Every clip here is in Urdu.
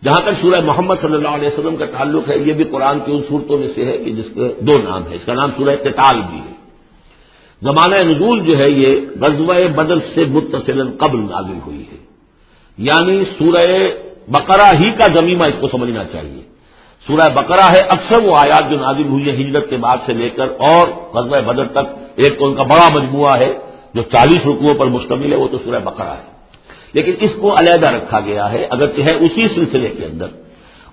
جہاں تک سورہ محمد صلی اللہ علیہ وسلم کا تعلق ہے، یہ بھی قرآن کی ان صورتوں میں سے ہے کہ جس کے دو نام ہے. اس کا نام سورہ قتال بھی ہے. زمانہ نزول جو ہے یہ غزوہ بدر سے متصلا قبل نازل ہوئی ہے، یعنی سورہ بقرہ ہی کا ضمیمہ اس کو سمجھنا چاہیے. سورہ بقرہ ہے، اکثر وہ آیات جو نازل ہوئی ہیں ہجرت کے بعد سے لے کر اور غزوہ بدر تک، ایک تو ان کا بڑا مجموعہ ہے جو 40 رکوعوں پر مشتمل ہے، وہ تو سورہ بقرہ ہے. لیکن اس کو علیحدہ رکھا گیا ہے، اگرچہ ہے اسی سلسلے کے اندر،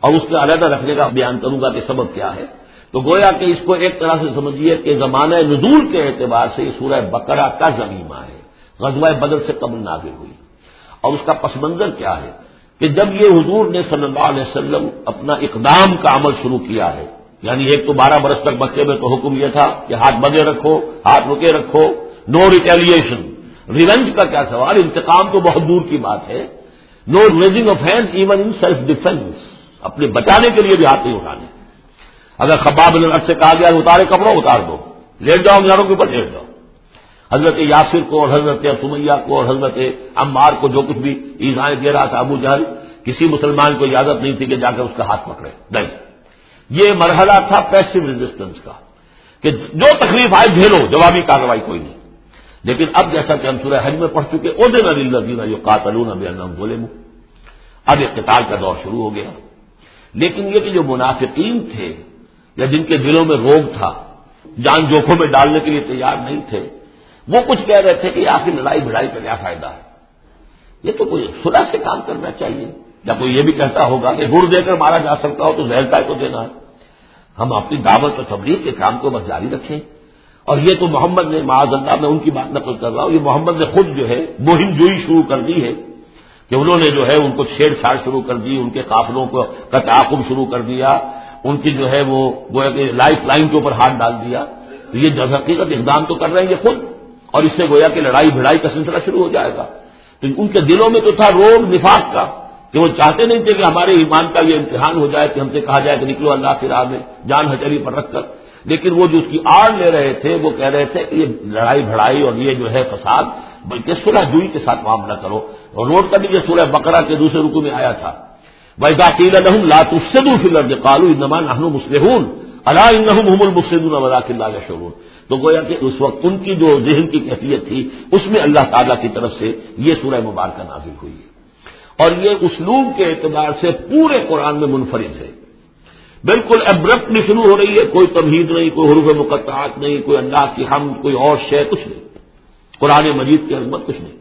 اور اس کے علیحدہ رکھنے کا بیان کروں گا کہ سبب کیا ہے. تو گویا کہ اس کو ایک طرح سے سمجھیے کہ زمانہ نزول کے اعتبار سے یہ سورہ بقرہ کا ضمیمہ ہے، غزوہ بدر سے قبل نازل ہوئی. اور اس کا پس منظر کیا ہے کہ جب یہ حضور نے صلی اللہ علیہ وسلم اپنا اقدام کا عمل شروع کیا ہے، یعنی ایک تو 12 برس تک مکے میں تو حکم یہ تھا کہ ہاتھ بندے رکھو، ہاتھ رکے رکھو، نو ریٹیلیشن، ریونج کا کیا سوال، انتقام تو بہت دور کی بات ہے. No raising of hand even in self defence, اپنے بچانے کے لیے بھی ہاتھ نہیں اٹھانے. اگر خباب بن الارت سے کہا گیا اتارے کپڑوں اتار دو، لیٹ جاؤ میاروں کے اوپر لیٹ جاؤ. حضرت یاسر کو اور حضرت سمیہ کو اور حضرت عمار کو جو کچھ بھی ایذائیں دے رہا تھا ابو جہل، کسی مسلمان کو اجازت نہیں تھی کہ جا کر اس کا ہاتھ پکڑے. نہیں، یہ مرحلہ تھا پیسو ریزسٹنس کا کہ جو تکلیف آئے جھیلو، جوابی کارروائی کوئی نہیں. لیکن اب جیسا کہ ہم سورہ حج میں پڑھ چکے، اذن للذین یقاتلون بانہم ظلموا، اب یہ قتال کا دور شروع ہو گیا. لیکن یہ کہ جو منافقین تھے یا جن کے دلوں میں روگ تھا، جان جوکھوں میں ڈالنے کے لیے تیار نہیں تھے، وہ کچھ کہہ رہے تھے کہ آخر لڑائی بھڑائی کا کیا فائدہ ہے، یہ تو کوئی صلح سے کام کرنا چاہیے. یا کوئی یہ بھی کہتا ہوگا کہ گڑ دے کر مارا جا سکتا ہو تو زہر کا کو دینا ہے. ہم اپنی دعوت و تبلیغ کے کام کو بس جاری رکھیں. اور یہ تو محمد نے، معاذ اللہ میں ان کی بات نقل کر رہا ہوں، یہ محمد نے خود جو ہے مہم جوئی شروع کر دی ہے کہ انہوں نے جو ہے ان کو چھیڑ چھاڑ شروع کر دی، ان کے قافلوں کا تعاقب شروع کر دیا، ان کی جو ہے وہ گویا کہ لائف لائن کے اوپر ہاتھ ڈال دیا. تو یہ جو حقیقت اقدام تو کر رہے ہیں یہ خود، اور اس سے گویا کہ لڑائی بھڑائی کا سلسلہ شروع ہو جائے گا. تو ان کے دلوں میں تو تھا روگ نفاق کا کہ وہ چاہتے نہیں تھے کہ ہمارے ایمان کا یہ امتحان ہو جائے کہ ہم سے کہا جائے کہ نکلو اللہ کی راہ میں جان ہتھیلی پر رکھ کر. لیکن وہ جو اس کی آڑ لے رہے تھے وہ کہہ رہے تھے کہ یہ لڑائی بھڑائی اور یہ جو ہے فساد، بلکہ صلح جوئی کے ساتھ معاملہ کرو. اور نوٹ کر لیجیے سورہ بقرہ کے دوسرے رکوع میں آیا تھا وَإِذَا قِيلَ لَهُمْ لَا تُفْسِدُوا فِي الْأَرْضِ قَالُوا إِنَّمَا نَحْنُ مُصْلِحُونَ أَلَا إِنَّهُمْ هُمُ الْمُفْسِدُونَ وَلَكِنْ لَا يَشْعُرُونَ. تو گویا کہ اس وقت ان کی جو ذہن کی کیفیت تھی اس میں اللہ تعالیٰ کی طرف سے یہ سورہ مبارکہ نازل ہوئی ہے. اور یہ اسلوب کے اعتبار سے پورے قرآن میں منفرد ہے. بالکل ابرپٹلی شروع ہو رہی ہے، کوئی تمہید نہیں، کوئی حروف مقطعات نہیں، کوئی اللہ کی حمد، کوئی اور شے، کچھ نہیں. قرآن مجید کی عظمت کچھ نہیں،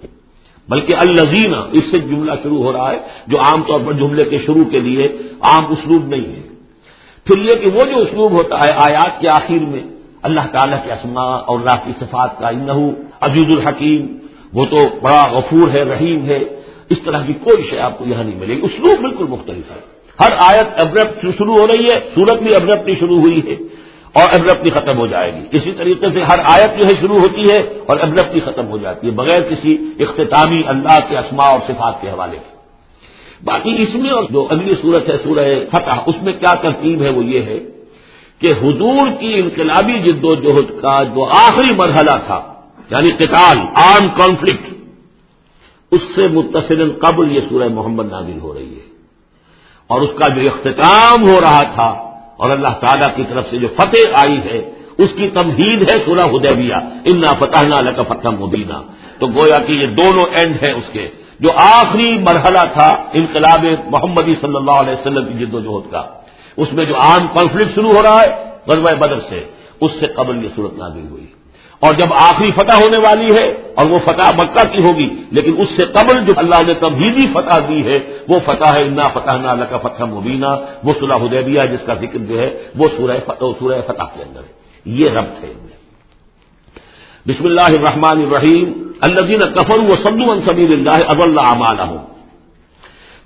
بلکہ الذین، اس سے جملہ شروع ہو رہا ہے جو عام طور پر جملے کے شروع کے لیے عام اسلوب نہیں ہے. پھر یہ کہ وہ جو اسلوب ہوتا ہے آیات کے آخر میں اللہ تعالیٰ کے اسماء اور اللہ کی صفات کا، انہ عزیز الحکیم، وہ تو بڑا غفور ہے، رحیم ہے، اس طرح کی کوئی شے آپ کو یہاں نہیں ملے گی. اسلوب بالکل مختلف ہے. ہر آیت ابرپٹ شروع ہو رہی ہے، سورت بھی ابرپٹلی شروع ہوئی ہے اور ابرپٹلی ختم ہو جائے گی. اسی طریقے سے ہر آیت جو ہے شروع ہوتی ہے اور ابرپٹلی ختم ہو جاتی ہے بغیر کسی اختتامی اللہ کے اسماء اور صفات کے حوالے کے. باقی اس میں اور جو اگلی صورت ہے سورہ فتح، اس میں کیا ترتیب ہے وہ یہ ہے کہ حضور کی انقلابی جد و جہد کا جو آخری مرحلہ تھا، یعنی قتال، آرم کانفلکٹ، اس سے متصل قبل یہ سورہ محمد نازل ہو رہی ہے. اور اس کا جو اختتام ہو رہا تھا اور اللہ تعالیٰ کی طرف سے جو فتح آئی ہے اس کی تمہید ہے سورہ حدیبیہ، انا فتحنا لک فتحا مبینا. تو گویا کہ یہ دونوں اینڈ ہیں اس کے. جو آخری مرحلہ تھا انقلاب محمدی صلی اللہ علیہ وسلم کی جد و جہد کا، اس میں جو عام کانفلکٹ شروع ہو رہا ہے غزوہ بدر سے، اس سے قبل یہ صورت نازل ہوئی. اور جب آخری فتح ہونے والی ہے اور وہ فتح مکہ کی ہوگی، لیکن اس سے قبل جو اللہ نے تمہیدی فتح دی ہے وہ فتح ہے انا فتحنا لک فتحا مبینا، وہ صلح حدیبیہ جس کا ذکر جو ہے وہ سورہ فتح کے اندر ہے. یہ ربط ہے ان میں. بسم اللہ الرحمن الرحیم. الذین کفروا وصدوا عن سبیل اللہ اضل اعمالهم،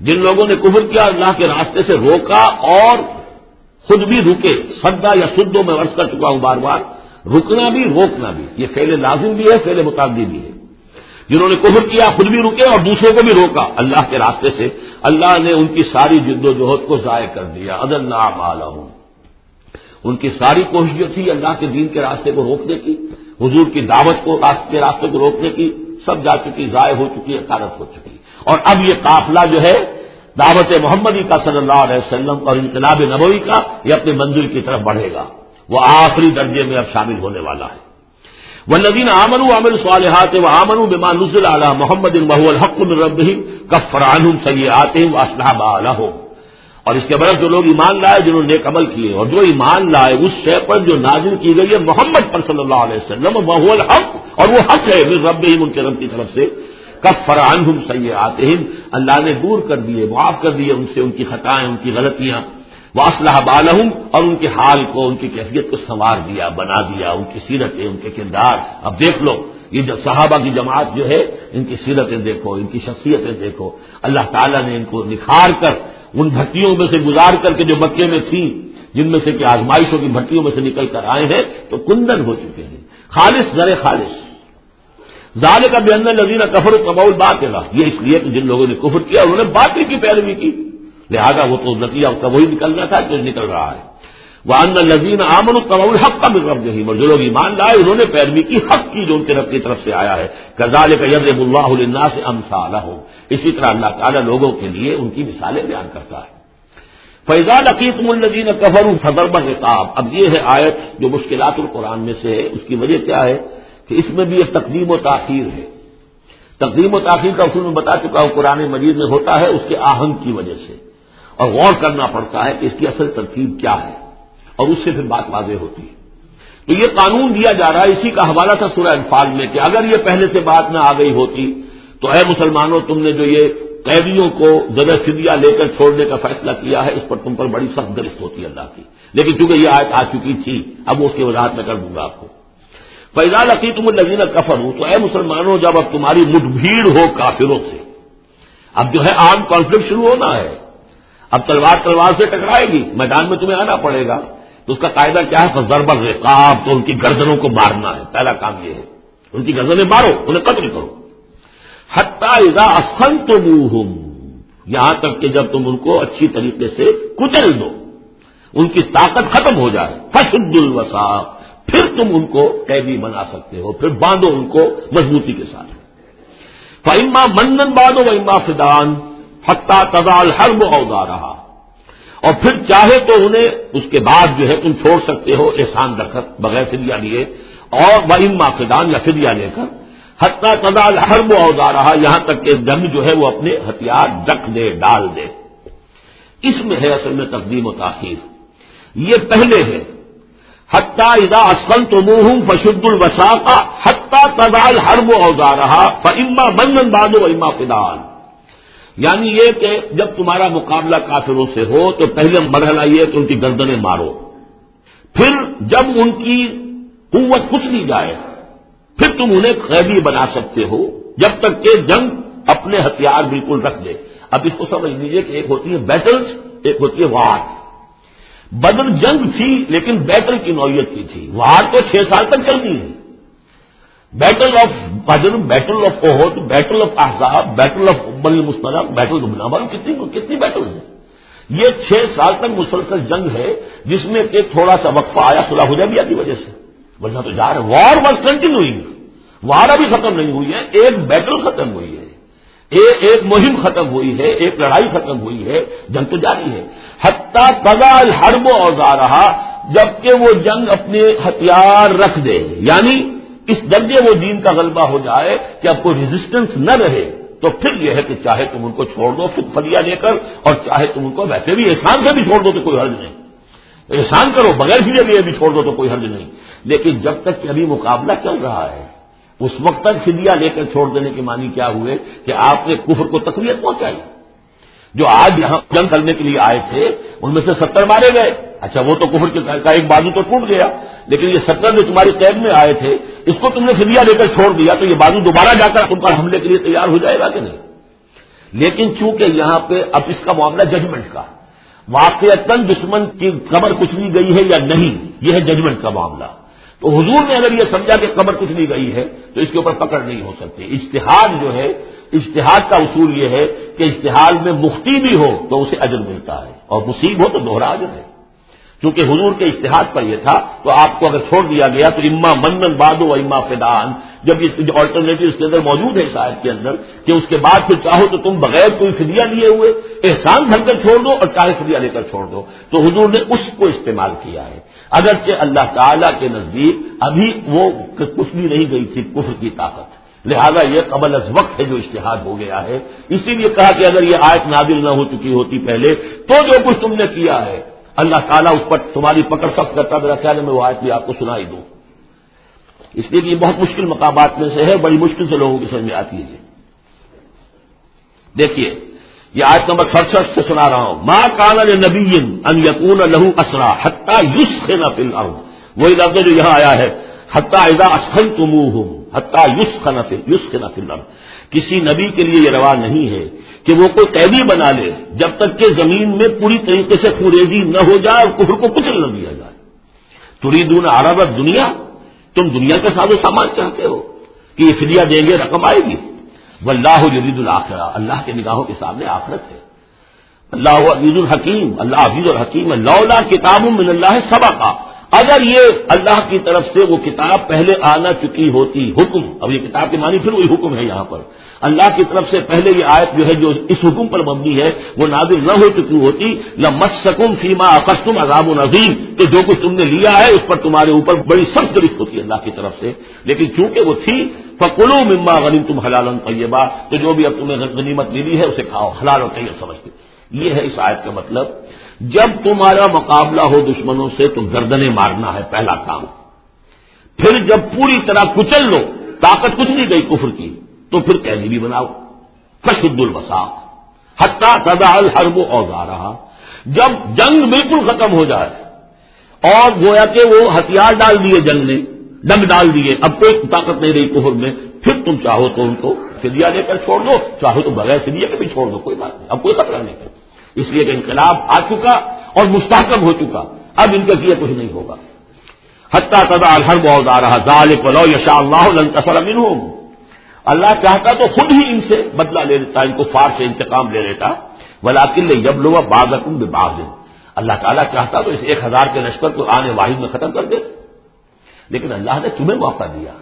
جن لوگوں نے کفر کیا، اللہ کے راستے سے روکا اور خود بھی رکے. صدا یا سدو میں عرض کر چکا ہوں بار بار، رکنا بھی روکنا بھی، یہ فعل لازم بھی ہے، فعل متعدی بھی ہے. جنہوں نے کفر کیا خود بھی رکے اور دوسروں کو بھی روکا اللہ کے راستے سے، اللہ نے ان کی ساری جد و جہد کو ضائع کر دیا. اضل اعمالهم، ان کی ساری کوشش جو تھی اللہ کے دین کے راستے کو روکنے کی، حضور کی دعوت کو کے راستے کو روکنے کی، سب جا چکی، ضائع ہو چکی، اکارت ہو چکی. اور اب یہ قافلہ جو ہے دعوت محمدی کا صلی اللہ علیہ وسلم اور انقلاب نبوی کا، یہ اپنی منزل کی طرف بڑھے گا، وہ آخری درجے میں اب شامل ہونے والا ہے۔ والذین آمنوا وعملوا الصالحات وآمنوا بما نزل علی محمد وهو الحق من ربهم کفر عنهم سیئاتهم واصلح بالهم، اور اس کے برعکس جو لوگ ایمان لائے، جنہوں نے نیک عمل کیے، اور جو ایمان لائے اس شے پر جو نازل کی گئی ہے محمد پر صلی اللہ علیہ وسلم، وهو الحق، اور وہ حق ہے، من ربهم، ان کے رب کی طرف سے، کفر عنهم سیئاتهم، اللہ نے دور کر دیے، معاف کر دیے ان سے ان کی خطائیں، ان کی غلطیاں، واصلح بالهم، اور ان کے حال کو، ان کی کیفیت کو سنوار دیا، بنا دیا، ان کی سیرتیں، ان کے کردار۔ اب دیکھ لو یہ جو صحابہ کی جماعت جو ہے، ان کی سیرتیں دیکھو، ان کی شخصیتیں دیکھو، اللہ تعالیٰ نے ان کو نکھار کر ان بھٹیوں میں سے گزار کر کے جو مکے میں تھیں، جن میں سے کہ آزمائشوں کی بھٹیوں میں سے نکل کر آئے ہیں، تو کندن ہو چکے ہیں، خالص زر خالص۔ ذالک بان الذین کفروا اتبعوا الباطل، یہ اس لیے کہ جن لوگوں نے کفر کیا انہوں نے باطل کی پیروی کی، لہذا وہ تو نتیجہ اس کا وہی نکلنا تھا جو نکل رہا ہے۔ وان الذین آمنوا اتبعوا الحق من ربهم، اور جو لوگ ایمان لائے انہوں نے پیروی کی حق کی جو ان کے رب کی طرف سے آیا ہے۔ کذالک یضرب اللہ للناس امثالهم، اسی طرح اللہ تعالیٰ لوگوں کے لیے ان کی مثالیں بیان کرتا ہے۔ فَإِذَا لَقِيتُمُ الَّذِينَ كَفَرُوا فَضَرْبَ الرِّقَابِ، اب یہ ہے آیت جو مشکلات القرآن میں سے ہے، اس کی وجہ کیا ہے کہ اس میں بھی ایک تقدیم و تاخیر ہے۔ تقدیم و تاخیر کا اصول میں بتا چکا ہوں، قرآن مجید میں ہوتا ہے اس کے آہنگ کی وجہ سے، اور غور کرنا پڑتا ہے کہ اس کی اصل ترتیب کیا ہے، اور اس سے پھر بات واضح ہوتی ہے۔ تو یہ قانون دیا جا رہا ہے، اسی کا حوالہ تھا سورہ انفال میں کہ اگر یہ پہلے سے بات نہ آ گئی ہوتی تو اے مسلمانوں، تم نے جو یہ قیدیوں کو زدہ فدیہ لے کر چھوڑنے کا فیصلہ کیا ہے، اس پر تم پر بڑی سخت گرفت ہوتی ہے اللہ کی، لیکن چونکہ یہ آیت آ چکی تھی، اب وہ اس کی وضاحت میں کر دوں گا آپ کو۔ فَإِذَا لَقِيتُمُ الَّذِينَ كَفَرُوا، تو اے مسلمانوں جب اب تمہاری مٹ بھیڑ ہو کافروں سے، اب جو ہے آرم کانفلکٹ شروع ہونا ہے، اب تلوار سے ٹکرائے گی، میدان میں تمہیں آنا پڑے گا، تو اس کا قاعدہ کیا ہے؟ فَضَرْبَ الرِّقَابِ، تو ان کی گردنوں کو مارنا ہے، پہلا کام یہ ہے، ان کی گردنیں مارو، انہیں قتل کرو۔ حَتَّىٰ إِذَا أَثْخَنْتُمُوهُمْ، یہاں تک کہ جب تم ان کو اچھی طریقے سے کچل دو، ان کی طاقت ختم ہو جائے، فَشُدُّوا الْوَثَاقَ، پھر تم ان کو قیدی بنا سکتے ہو، پھر باندھو ان کو مضبوطی کے ساتھ۔ فَإِمَّا مَنًّا بَعْدُ وَإِمَّا فِدَاءً حَتَّىٰ تَضَعَ الْحَرْبُ أَوْزَارَهَا، اور پھر چاہے تو انہیں اس کے بعد جو ہے تم چھوڑ سکتے ہو احسان رکھ کر، بغیر فدیہ لیے، اور وَإِمَّا فِدَاءً، یا فدیہ لے کر، حَتَّىٰ تَضَعَ الْحَرْبُ أَوْزَارَهَا، یہاں تک کہ جنگ جو ہے وہ اپنے ہتھیار رکھ دے، ڈال دے۔ اس میں ہے اصل میں تقدیم و تاخیر، یہ پہلے ہے حتیٰ اذا اسقلتموہم فشدوا الوثاق حتیٰ تضع الحرب اوزارها فاما منا بعد واما فداء، یعنی یہ کہ جب تمہارا مقابلہ کافروں سے ہو تو پہلے مرحلہ یہ کہ ان کی گردنیں مارو، پھر جب ان کی قوت کچھ نہیں جائے پھر تم انہیں قیدی بنا سکتے ہو، جب تک کہ جنگ اپنے ہتھیار بالکل رکھ دے۔ اب اس کو سمجھ لیجیے کہ ایک ہوتی ہے بیٹلز، ایک ہوتی ہے وار۔ بدر جنگ تھی لیکن بیٹل کی نوعیت کی تھی، وار تو 6 سال تک چلتی ہے۔ Battle of Badr, battle of Uhud, battle of Ahzab, battle of Bani al-Mustaliq, battle معلوم کتنی بیٹل ہیں۔ یہ 6 سال تک مسلسل جنگ ہے، جس میں کہ تھوڑا سا وقفہ آیا صلح حدیبیہ کی وجہ سے، ورنہ تو جا رہے وار واز کنٹینیوئنگ، وار ابھی ختم نہیں ہوئی ہے، ایک بیٹل ختم ہوئی ہے، ایک مہم ختم ہوئی ہے، ایک لڑائی ختم ہوئی ہے، جنگ تو جاری ہے۔ حتیٰ تضع الحرب اوزارها، جبکہ وہ جنگ اپنے ہتھیار رکھ دے، یعنی اس درجے وہ دین کا غلبہ ہو جائے کہ اب کوئی ریزسٹنس نہ رہے، تو پھر یہ ہے کہ چاہے تم ان کو چھوڑ دو خود فدیہ لے کر، اور چاہے تم ان کو ویسے بھی احسان سے بھی چھوڑ دو تو کوئی حرج نہیں، احسان کرو بغیر فدیہ لیے بھی چھوڑ دو تو کوئی حرج نہیں، لیکن جب تک کہ ابھی مقابلہ چل رہا ہے اس وقت تک فدیہ لے کر چھوڑ دینے کے معنی کیا ہوئے کہ آپ نے کفر کو تقویت پہنچائی۔ جو آج یہاں جنگ کرنے کے لیے آئے تھے ان میں سے 70 مارے گئے، اچھا وہ تو کفر کا ایک بازو تو ٹوٹ گیا، لیکن یہ 70 جو تمہاری قید میں آئے تھے اس کو تم نے فدیہ لے کر چھوڑ دیا تو یہ بازو دوبارہ جا کر تم پر حملے کے لیے تیار ہو جائے گا کہ نہیں؟ لیکن چونکہ یہاں پہ اب اس کا معاملہ ججمنٹ کا، واقعتاً دشمن کی قبر کچلی گئی ہے یا نہیں، یہ ہے ججمنٹ کا معاملہ۔ تو حضور نے اگر یہ سمجھا کہ قبر کچھ نہیں گئی ہے تو اس کے اوپر پکڑ نہیں ہو سکتی۔ اجتہاد جو ہے، اجتہاد کا اصول یہ ہے کہ اجتہاد میں مختی بھی ہو تو اسے اجر ملتا ہے اور مصیب ہو تو دوہرا اجر ہے۔ چونکہ حضور کے اجتہاد پر یہ تھا تو آپ کو اگر چھوڑ دیا گیا تو اما منن بعد و اما فداء، جب یہ آلٹرنیٹو اس کے اندر موجود ہے اس آیت کے اندر کہ اس کے بعد پھر چاہو تو تم بغیر کوئی فدیہ لیے ہوئے احسان بھر کر چھوڑ دو اور چاہے فدیہ لے کر چھوڑ دو، تو حضور نے اس کو استعمال کیا ہے، اگرچہ اللہ تعالیٰ کے نزدیک ابھی وہ کچھ بھی نہیں گئی تھی کفر کی طاقت، لہذا یہ قبل از وقت ہے جو اجتہاد ہو گیا ہے، اسی لیے کہا کہ اگر یہ آیت نازل نہ ہو چکی ہوتی پہلے تو جو کچھ تم نے کیا ہے اللہ تعالیٰ اس پر تمہاری پکڑ سخت کرتا، میرا خیال ہے میں وہ آیت بھی آپ کو سنائی دوں، اس لیے کہ یہ بہت مشکل مقامات میں سے ہے، بڑی مشکل سے لوگوں کی سمجھ میں آتی ہے۔ دیکھیے یہ آیت نمبر 67 سے سنا رہا ہوں، ما کان لنبی ان یکون لہ اسرا حتی یسخن فی الارض، وہی لفظ جو یہاں آیا ہے حتی اذا اسخنتموہم حتی یسخن فی الارض، کسی نبی کے لیے یہ روا نہیں ہے کہ وہ کوئی قیدی بنا لے جب تک کہ زمین میں پوری طریقے سے خوریزی نہ ہو جائے اور کفر کو کچل نہ دیا جائے۔ تریدون عرض الدنیا، تم دنیا کا ساز و سامان چاہتے ہو کہ یہ فدیہ دیں گے رقم آئے گی، واللہ یرید الآخرہ، اللہ کے نگاہوں کے سامنے آخرت ہے، اللہ عزیز الحکیم، اللہ عزیز الحکیم ہے، لولا کتاب من اللہ سبقا، اگر یہ اللہ کی طرف سے وہ کتاب پہلے آنا چکی ہوتی، حکم، اب یہ کتاب کے معنی پھر وہی حکم ہے یہاں پر، اللہ کی طرف سے پہلے یہ آیت جو ہے جو اس حکم پر مبنی ہے وہ نازل نہ ہو چکی ہوتی، لمسکم فیما اخذتم عذاب عظیم، کہ جو کچھ تم نے لیا ہے اس پر تمہارے اوپر بڑی سخت گرفت ہوتی ہے اللہ کی طرف سے، لیکن چونکہ وہ تھی فکلوا مما غنمتم حلالا طیبا، تو جو بھی اب تمہیں غنیمت ملی ہے اسے کھاؤ حلال اور طیب سمجھ کے۔ یہ ہے اس آیت کا مطلب، جب تمہارا مقابلہ ہو دشمنوں سے تو گردنیں مارنا ہے پہلا کام، پھر جب پوری طرح کچل لو، طاقت کچھ نہیں گئی کفر کی، تو پھر قیدی بھی بناؤ، فشد الوثاق حتی تضع الحرب اوزارہا، جب جنگ بالکل ختم ہو جائے اور گویا کہ وہ ہتھیار ڈال دیے جنگ نے، ڈنگ ڈال دیے، اب کوئی طاقت نہیں رہی کفر میں، پھر تم چاہو تو ان کو فدیہ لے کر چھوڑ دو، چاہو تو بغیر فدیہ کے بھی چھوڑ دو، کوئی بات نہیں، اب کوئی خطرہ نہیں ہے، اس لیے کہ انقلاب آ چکا اور مستحکم ہو چکا، اب ان کے کیے کچھ نہیں ہوگا۔ حتی تضع الحرب اوزارہا ذالک ولو یشاء اللہ لانتصر منہم، اللہ چاہتا تو خود ہی ان سے بدلہ لے لیتا، ان کو فار سے انتقام لے لیتا، ولکن لیبلو بعضکم ببعض، اللہ تعالیٰ چاہتا تو اس 1000 کے لشکر کو آنے واحد میں ختم کر دیتا، لیکن اللہ نے تمہیں موقع دیا،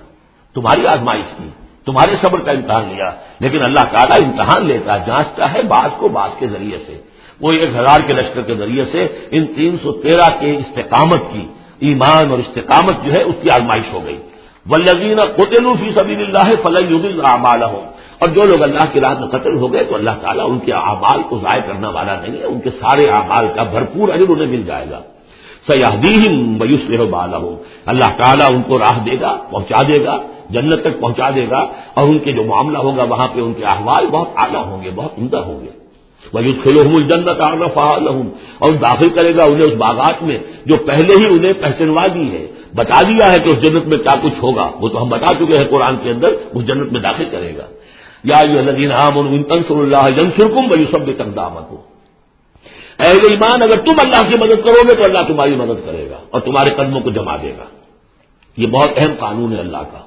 تمہاری آزمائش کی، تمہارے صبر کا امتحان لیا، لیکن اللہ تعالیٰ امتحان لیتا ہے، جانچتا ہے بعض کو بعض کے ذریعے سے، وہ 1000 کے لشکر کے ذریعے سے ان 313 کے استقامت کی، ایمان اور استقامت جو ہے اس کی آزمائش ہو گئی۔ والذین قتلوا فی سبیل اللہ فلن یضل اعمالهم، اور جو لوگ اللہ کی راہ میں قتل ہو گئے تو اللہ تعالیٰ ان کے اعمال کو ضائع کرنے والا نہیں ہے، ان کے سارے اعمال کا بھرپور اجر انہیں مل جائے گا۔ سیہدیہم ویصلح بالہم، اللہ تعالیٰ ان کو راہ دے گا، پہنچا دے گا، جنت تک پہنچا دے گا، اور ان کے جو معاملہ ہوگا وہاں پہ ان کے احوال بہت اعلیٰ ہوں گے، بہت عمدہ ہوں گے۔ وَيُدْخِلُهُمُ الْجَنَّةَ عَرَّفَهَا لَهُمْ، اور داخل کرے گا انہیں اس باغات میں جو پہلے ہی انہیں پہچنوا دی ہے، بتا دیا ہے کہ اس جنت میں کیا کچھ ہوگا، وہ تو ہم بتا چکے ہیں قرآن کے اندر، اس جنت میں داخل کرے گا۔ یا ایھا الذین آمنوا ان تنصروا اللہ ینصرکم ویثبت اقدامکم، اہل ایمان اگر تم اللہ کی مدد کرو گے تو اللہ تمہاری مدد کرے گا اور تمہارے قدموں کو جما دے گا۔ یہ بہت اہم قانون ہے اللہ کا،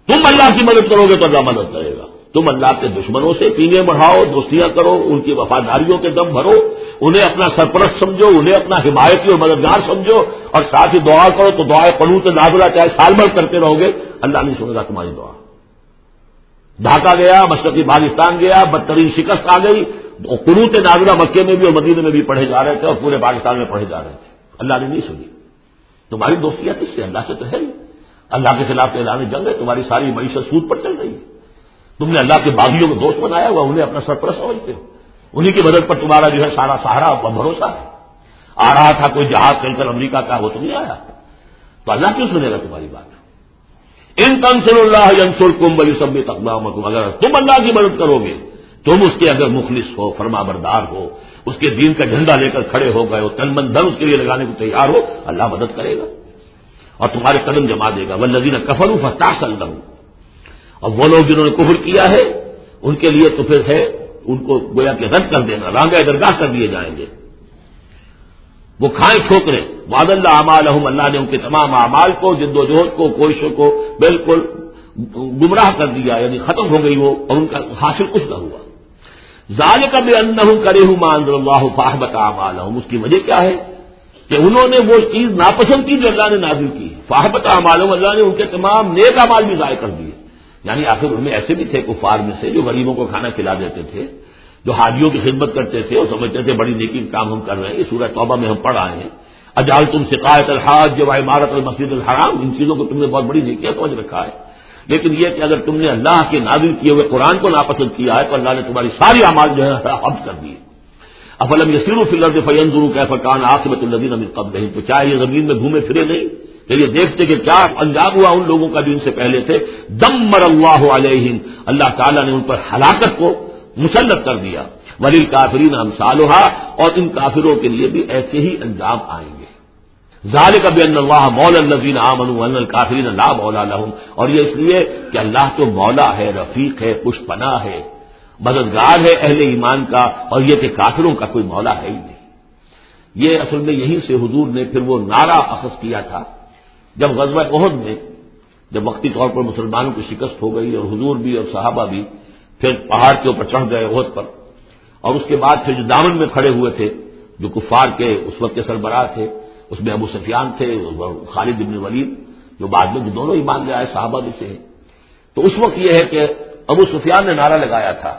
تم اللہ کی مدد کرو گے تو اللہ مدد کرے گا، تم اللہ کے دشمنوں سے پینگیں بڑھاؤ، دوستیاں کرو، ان کی وفاداریوں کے دم بھرو، انہیں اپنا سرپرست سمجھو، انہیں اپنا حمایتی اور مددگار سمجھو، اور ساتھ ہی دعا کرو تو دعائے قنوت نازلہ چاہے سال بھر کرتے رہو گے، اللہ نہیں سنے گا تمہاری دعا۔ ڈھاکہ گیا، مشرقی پاکستان گیا، بدترین شکست آ گئی، قنوت نازلہ مکے میں بھی اور مدینے میں بھی پڑھے جا رہے تھے اور پورے پاکستان میں پڑھے جا رہے تھے، اللہ نے نہیں سنی۔ تمہاری دوستیاں کس سے؟ اللہ سے تو ہے، اللہ کے خلاف اعلان جنگ ہے، تمہاری ساری معیشت سود پر چل رہی ہے، تم نے اللہ کے باغیوں کو دوست بنایا ہوا، انہیں اپنا سرپرست سمجھتے ہو، انہیں کی مدد پر تمہارا جو ہے سارا سہارا اور بھروسہ ہے۔ آ رہا تھا کوئی جہاز چل کر امریکہ کا، وہ تو نہیں آیا، تو اللہ کیوں سنے گا تمہاری بات؟ ان تنصروا اللہ ینصرکم ویثبت اقدامکم، اگر تم اللہ کی مدد کرو گے، تم اس کے اگر مخلص ہو، فرما بردار ہو، اس کے دین کا جھنڈا لے کر کھڑے ہو گئے ہو، تن من دھن اس کے لیے لگانے کو تیار ہو، اللہ مدد کرے گا اور تمہارے قدم جما دے گا۔ والذین کفروا فتعسا لهم، اور وہ لوگ جنہوں نے کفر کیا ہے ان کے لیے تو پھر ہے ان کو گویا کہ رد کر دینا، رانگہ درگاہ کر دیے جائیں گے، وہ کھائیں ٹھوکریں۔ وعد اللہ اعمالہم، اللہ نے ان کے تمام اعمال کو، جد و جہد کو، کوششوں کو بالکل گمراہ کر دیا، یعنی ختم ہو گئی وہ، اور ان کا حاصل کچھ نہ ہوا۔ ذالک بانہم کرہوا ما انزل اللہ فاحبط اعمالہم، اس کی وجہ کیا ہے؟ کہ انہوں نے وہ چیز ناپسند کی جو اللہ نے نازل کی. فاحبط اعمالهم، اللہ نے ان کے تمام نیک اعمال بھی ضائع کر دیے. یعنی آخر ان میں ایسے بھی تھے کفار میں سے جو غریبوں کو کھانا کھلا دیتے تھے، جو حاجیوں کی خدمت کرتے تھے اور سمجھتے تھے بڑی نیکی کا کام ہم کر رہے ہیں. یہ سورہ توبہ میں ہم پڑھ آئے ہیں، اجعلتم سقایۃ الحاج وعمارۃ المسجد الحرام، ان چیزوں کو تم نے بہت بڑی نیکیاں سمجھ رکھا ہے. لیکن یہ کہ اگر تم نے اللہ کے نازل کیے ہوئے قرآن کو ناپسند کیا ہے تو اللہ نے تمہاری ساری اعمال جو ہے حبس کر دیے. افلم یسیروا فی الارض فینظروا کیف کان عاقبۃ الذین من قبلہم، تو چاہے یہ زمین میں گھومے پھرے نہیں کہ یہ دیکھتے کہ کیا انجام ہوا ان لوگوں کا جو ان سے پہلے تھے. دمر اللہ علیہم، اللہ تعالیٰ نے ان پر ہلاکت کو مسلط کر دیا. وللکافرین امثالھا، اور ان کافروں کے لیے بھی ایسے ہی انجام آئیں گے. ذالک بان اللہ مولا الذین آمنوا وان الکافرین لا مولا لہم، اور یہ اس لیے کہ اللہ تو مولا ہے، رفیق ہے، پشت پناہ ہے، مددگار ہے اہل ایمان کا، اور یہ کہ کافروں کا کوئی مولا ہے ہی نہیں. یہ اصل میں یہیں سے حضور نے پھر وہ نعرہ اخذ کیا تھا جب غزوہ احد میں، جب وقتی طور پر مسلمانوں کی شکست ہو گئی اور حضور بھی اور صحابہ بھی پھر پہاڑ کے اوپر چڑھ گئے احد پر، اور اس کے بعد پھر جو دامن میں کھڑے ہوئے تھے جو کفار کے اس وقت کے سربراہ تھے، اس میں ابو سفیان تھے، خالد بن ولید جو بعد میں جو دونوں ایمان لے آئے صحابہ میں سے ہیں. تو اس وقت یہ ہے کہ ابو سفیان نے نعرہ لگایا تھا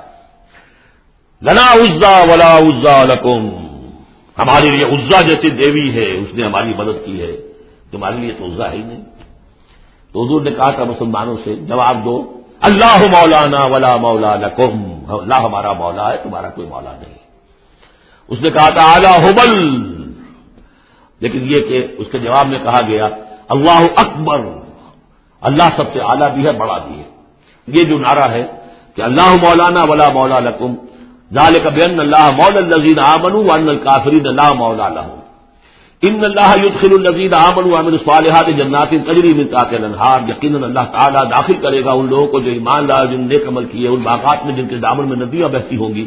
لنا عزا ولا عزا لکم، ہمارے لیے عزا جیسی دیوی ہے، اس نے ہماری مدد کی ہے، تمہارے لیے تو عزا ہے ہی نہیں. تو حضور نے کہا تھا مسلمانوں سے جواب دو اللہ مولانا ولا مولا لکم، اللہ ہمارا مولا ہے، تمہارا کوئی مولا نہیں. اس نے کہا تھا اعلی حبل، لیکن یہ کہ اس کے جواب میں کہا گیا اللہ اکبر، اللہ سب سے اعلیٰ بھی ہے، بڑا بھی ہے. یہ جو نعرہ ہے کہ اللہ مولانا ولا مولا لکم ذالک بان اللہ مولا الذین آمنوا وان الکافرین لا مولا لہم ان اللہ یدخل الذین آمنوا وعملوا الصالحات جنات تجری من تحتها الانہار، یقیناً اللہ تعالیٰ داخل کرے گا ان لوگوں کو جو ایمان لائے، جن نے نیک عمل کیے، ان باغات میں جن کے دامن میں ندیاں بہتی ہوں گی.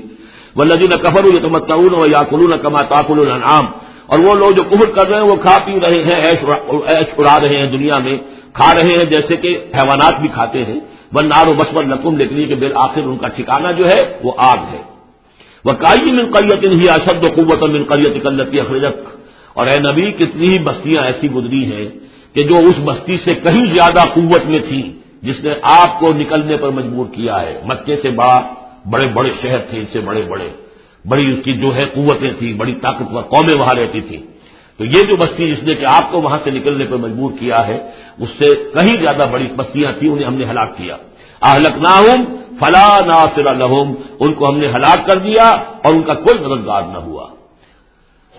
والذین کفروا یتمتعون ویاکلون کما تاکل الانعام، اور وہ لوگ جو کفر کر رہے ہیں وہ کھا پی رہے ہیں، عیش اڑا رہے ہیں، دنیا میں کھا رہے ہیں جیسے کہ حیوانات بھی کھاتے ہیں. والنار مثوی لکم، لیکن یہ کہ بالآخر ان کا ٹھکانہ جو ہے وہ آگ ہے. وکأی من قریۃ ہی اشد قوۃ من قریتک التی اخرجتک، اور اے نبی کتنی ہی بستیاں ایسی گزری ہیں کہ جو اس بستی سے کہیں زیادہ قوت میں تھیں جس نے آپ کو نکلنے پر مجبور کیا ہے. مکے سے بڑے بڑے شہر تھے، اس سے بڑی اس کی جو ہے قوتیں تھیں، بڑی طاقتور قومیں وہاں رہتی تھیں. تو یہ جو بستی جس نے کہ آپ کو وہاں سے نکلنے پر مجبور کیا ہے، اس سے کہیں زیادہ بڑی بستیاں تھیں، انہیں ہم نے ہلاک کیا. اہلکناہم فلا ناصر لہم، ان کو ہم نے ہلاک کر دیا اور ان کا کوئی مددگار نہ ہوا.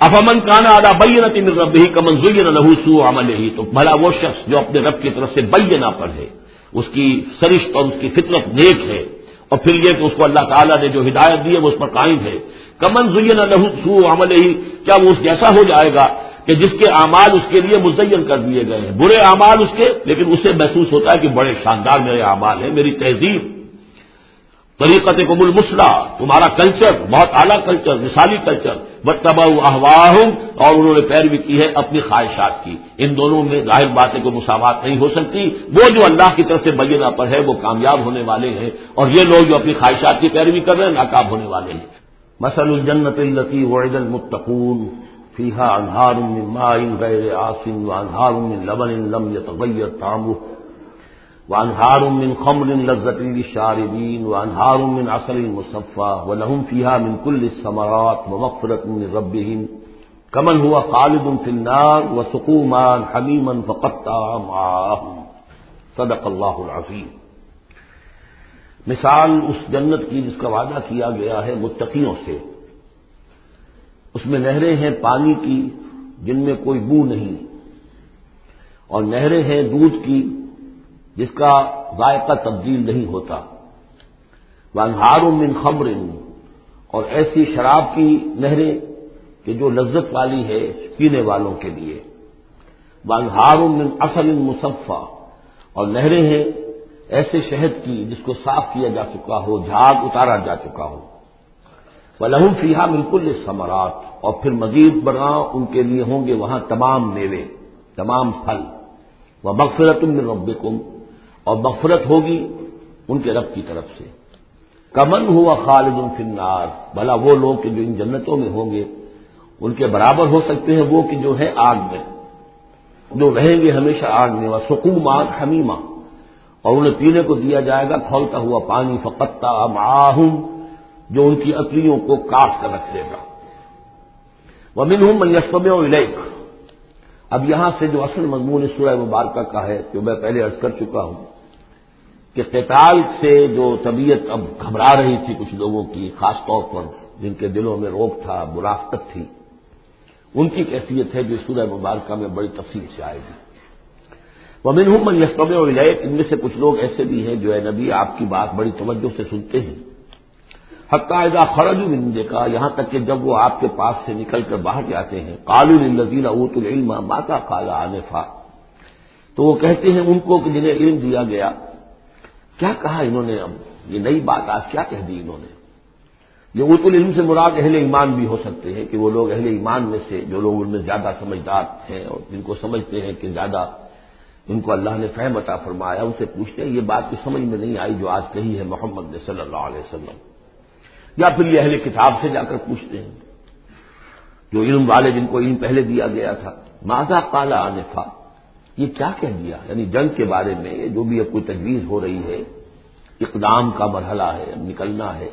افمن کان علی بینۃ من ربہ کمن زین لہ سوء عملہ، تو بھلا وہ شخص جو اپنے رب کی طرف سے بینہ پر ہے، اس کی سرشت اور اس کی فطرت نیک ہے، اور پھر یہ کہ اس کو اللہ تعالیٰ نے جو ہدایت دی ہے وہ اس پر قائم ہے. کمن زین لہ سوء عملہ، کیا وہ اس جیسا ہو جائے گا کہ جس کے اعمال اس کے لیے مزین کر دیے گئے ہیں، برے اعمال اس کے، لیکن اسے محسوس ہوتا ہے کہ بڑے شاندار میرے اعمال ہیں، میری تہذیب، طریقتکم المثلی، تمہارا کلچر بہت اعلیٰ کلچر، مثالی کلچر. واتبعوا اہواءہم، اور انہوں نے پیروی کی ہے اپنی خواہشات کی. ان دونوں میں ظاہر بات ہے کوئی مساوات نہیں ہو سکتی. وہ جو اللہ کی طرف سے بینہ پر ہے وہ کامیاب ہونے والے ہیں، اور یہ لوگ جو اپنی خواہشات کی پیروی کر رہے ہیں ناکام ہونے والے ہیں. مثل الجنۃ التی وعد المتقون فیہا انہار من ماء غیر آسن وانہار من لبن لم یتغیر طعمہ وانہار من خمر لذۃ للشاربین وانہار من عسل مصفى ولہم فیہا من کل الثمرات ومغفرۃ من ربہم کمن هو خالد فی النار وسقوا ماء حمیما فقطع امعاءہم. صدق اللہ العظیم. مثال اس جنت کی جس کا وعدہ کیا گیا ہے متقیوں سے، اس میں نہریں ہیں پانی کی جن میں کوئی بو نہیں، اور نہریں ہیں دودھ کی جس کا ذائقہ تبدیل نہیں ہوتا. وانہار من خمر، اور ایسی شراب کی نہریں کہ جو لذت والی ہے پینے والوں کے لیے. وانہار من عسل مصفى، اور نہریں ہیں ایسے شہد کی جس کو صاف کیا جا چکا ہو، جھاگ اتارا جا چکا ہو. وَلَهُمْ فِيهَا مِنْ كُلِّ الثَّمَرَاتِ، اور پھر مزید برآں ان کے لیے ہوں گے وہاں تمام میوے، تمام پھل. وَمَغْفِرَةٌ مِّن رَبِّكُمْ، اور مغفرت ہوگی ان کے رب کی طرف سے. کمن ہوا خالد فی النار، بھلا وہ لوگ کہ جو ان جنتوں میں ہوں گے ان کے برابر ہو سکتے ہیں وہ کہ جو ہے آگ میں، جو رہیں گے ہمیشہ آگ میں، وسقوا ماء حمیما، اور انہیں پینے کو دیا جائے گا کھولتا ہوا پانی، فقطع معاہم، جو ان کی عقلیوں کو کاٹ کر رکھ دے گا۔ ومنہم من یستمع الیک، اب یہاں سے جو اصل مضمون اس سورہ مبارکہ کا ہے، جو میں پہلے عرض کر چکا ہوں کہ قتال سے جو طبیعت اب گھبرا رہی تھی کچھ لوگوں کی، خاص طور پر جن کے دلوں میں روک تھا، منافقت تھی، ان کی کیفیت ہے جو سورہ مبارکہ میں بڑی تفصیل سے آئے گی۔ ومنہم من یستمع الیک، ان میں سے کچھ لوگ ایسے بھی ہیں جو اے نبی آپ کی بات بڑی توجہ سے سنتے ہیں، حتی اذا خرجوا من عندک، یہاں تک کہ جب وہ آپ کے پاس سے نکل کر باہر جاتے ہیں، قالوا للذین اوتوا العلم ماذا قال آنفا، تو وہ کہتے ہیں ان کو کہ جنہیں علم دیا گیا، کیا کہا انہوں نے، اب یہ نئی بات آج کیا کہہ دی انہوں نے۔ یہ اوت العلم سے مراد اہل ایمان بھی ہو سکتے ہیں کہ وہ لوگ اہل ایمان میں سے جو لوگ ان میں زیادہ سمجھدار ہیں اور جن کو سمجھتے ہیں کہ زیادہ ان کو اللہ نے فہم عطا فرمایا، ان سے پوچھتے ہیں یہ بات کی سمجھ میں نہیں آئی جو آج کہی ہے محمد نے صلی اللہ علیہ وسلم، یا پھر یہ اہل کتاب سے جا کر پوچھتے ہیں جو علم والے جن کو علم پہلے دیا گیا تھا، ماذا قال آنفا، یہ کیا کہہ دیا، یعنی جنگ کے بارے میں جو بھی اب کوئی تجویز ہو رہی ہے، اقدام کا مرحلہ ہے، اب نکلنا ہے،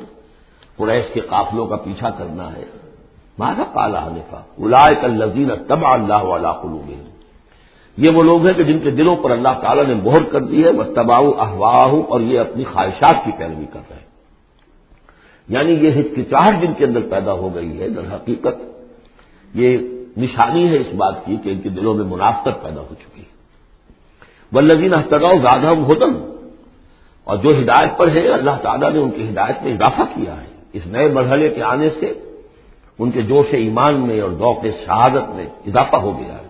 قریش کے قافلوں کا پیچھا کرنا ہے، ماذا قال آنفا اولئک الذین طبع اللہ علی قلوبہم، یہ وہ لوگ ہیں کہ جن کے دلوں پر اللہ تعالیٰ نے مہر کر دی ہے، واتبعوا اہواءہم، اور یہ اپنی خواہشات کی پیروی کر رہے ہیں، یعنی یہ ہچکچاہٹ جن کے اندر پیدا ہو گئی ہے، در حقیقت یہ نشانی ہے اس بات کی کہ ان کے دلوں میں منافقت پیدا ہو چکی ہے۔ والذین اہتدوا زادہم ھدی، اور جو ہدایت پر ہے اللہ تعالیٰ نے ان کی ہدایت میں اضافہ کیا ہے، اس نئے مرحلے کے آنے سے ان کے جوش ایمان میں اور ذوق شہادت میں اضافہ ہو گیا ہے۔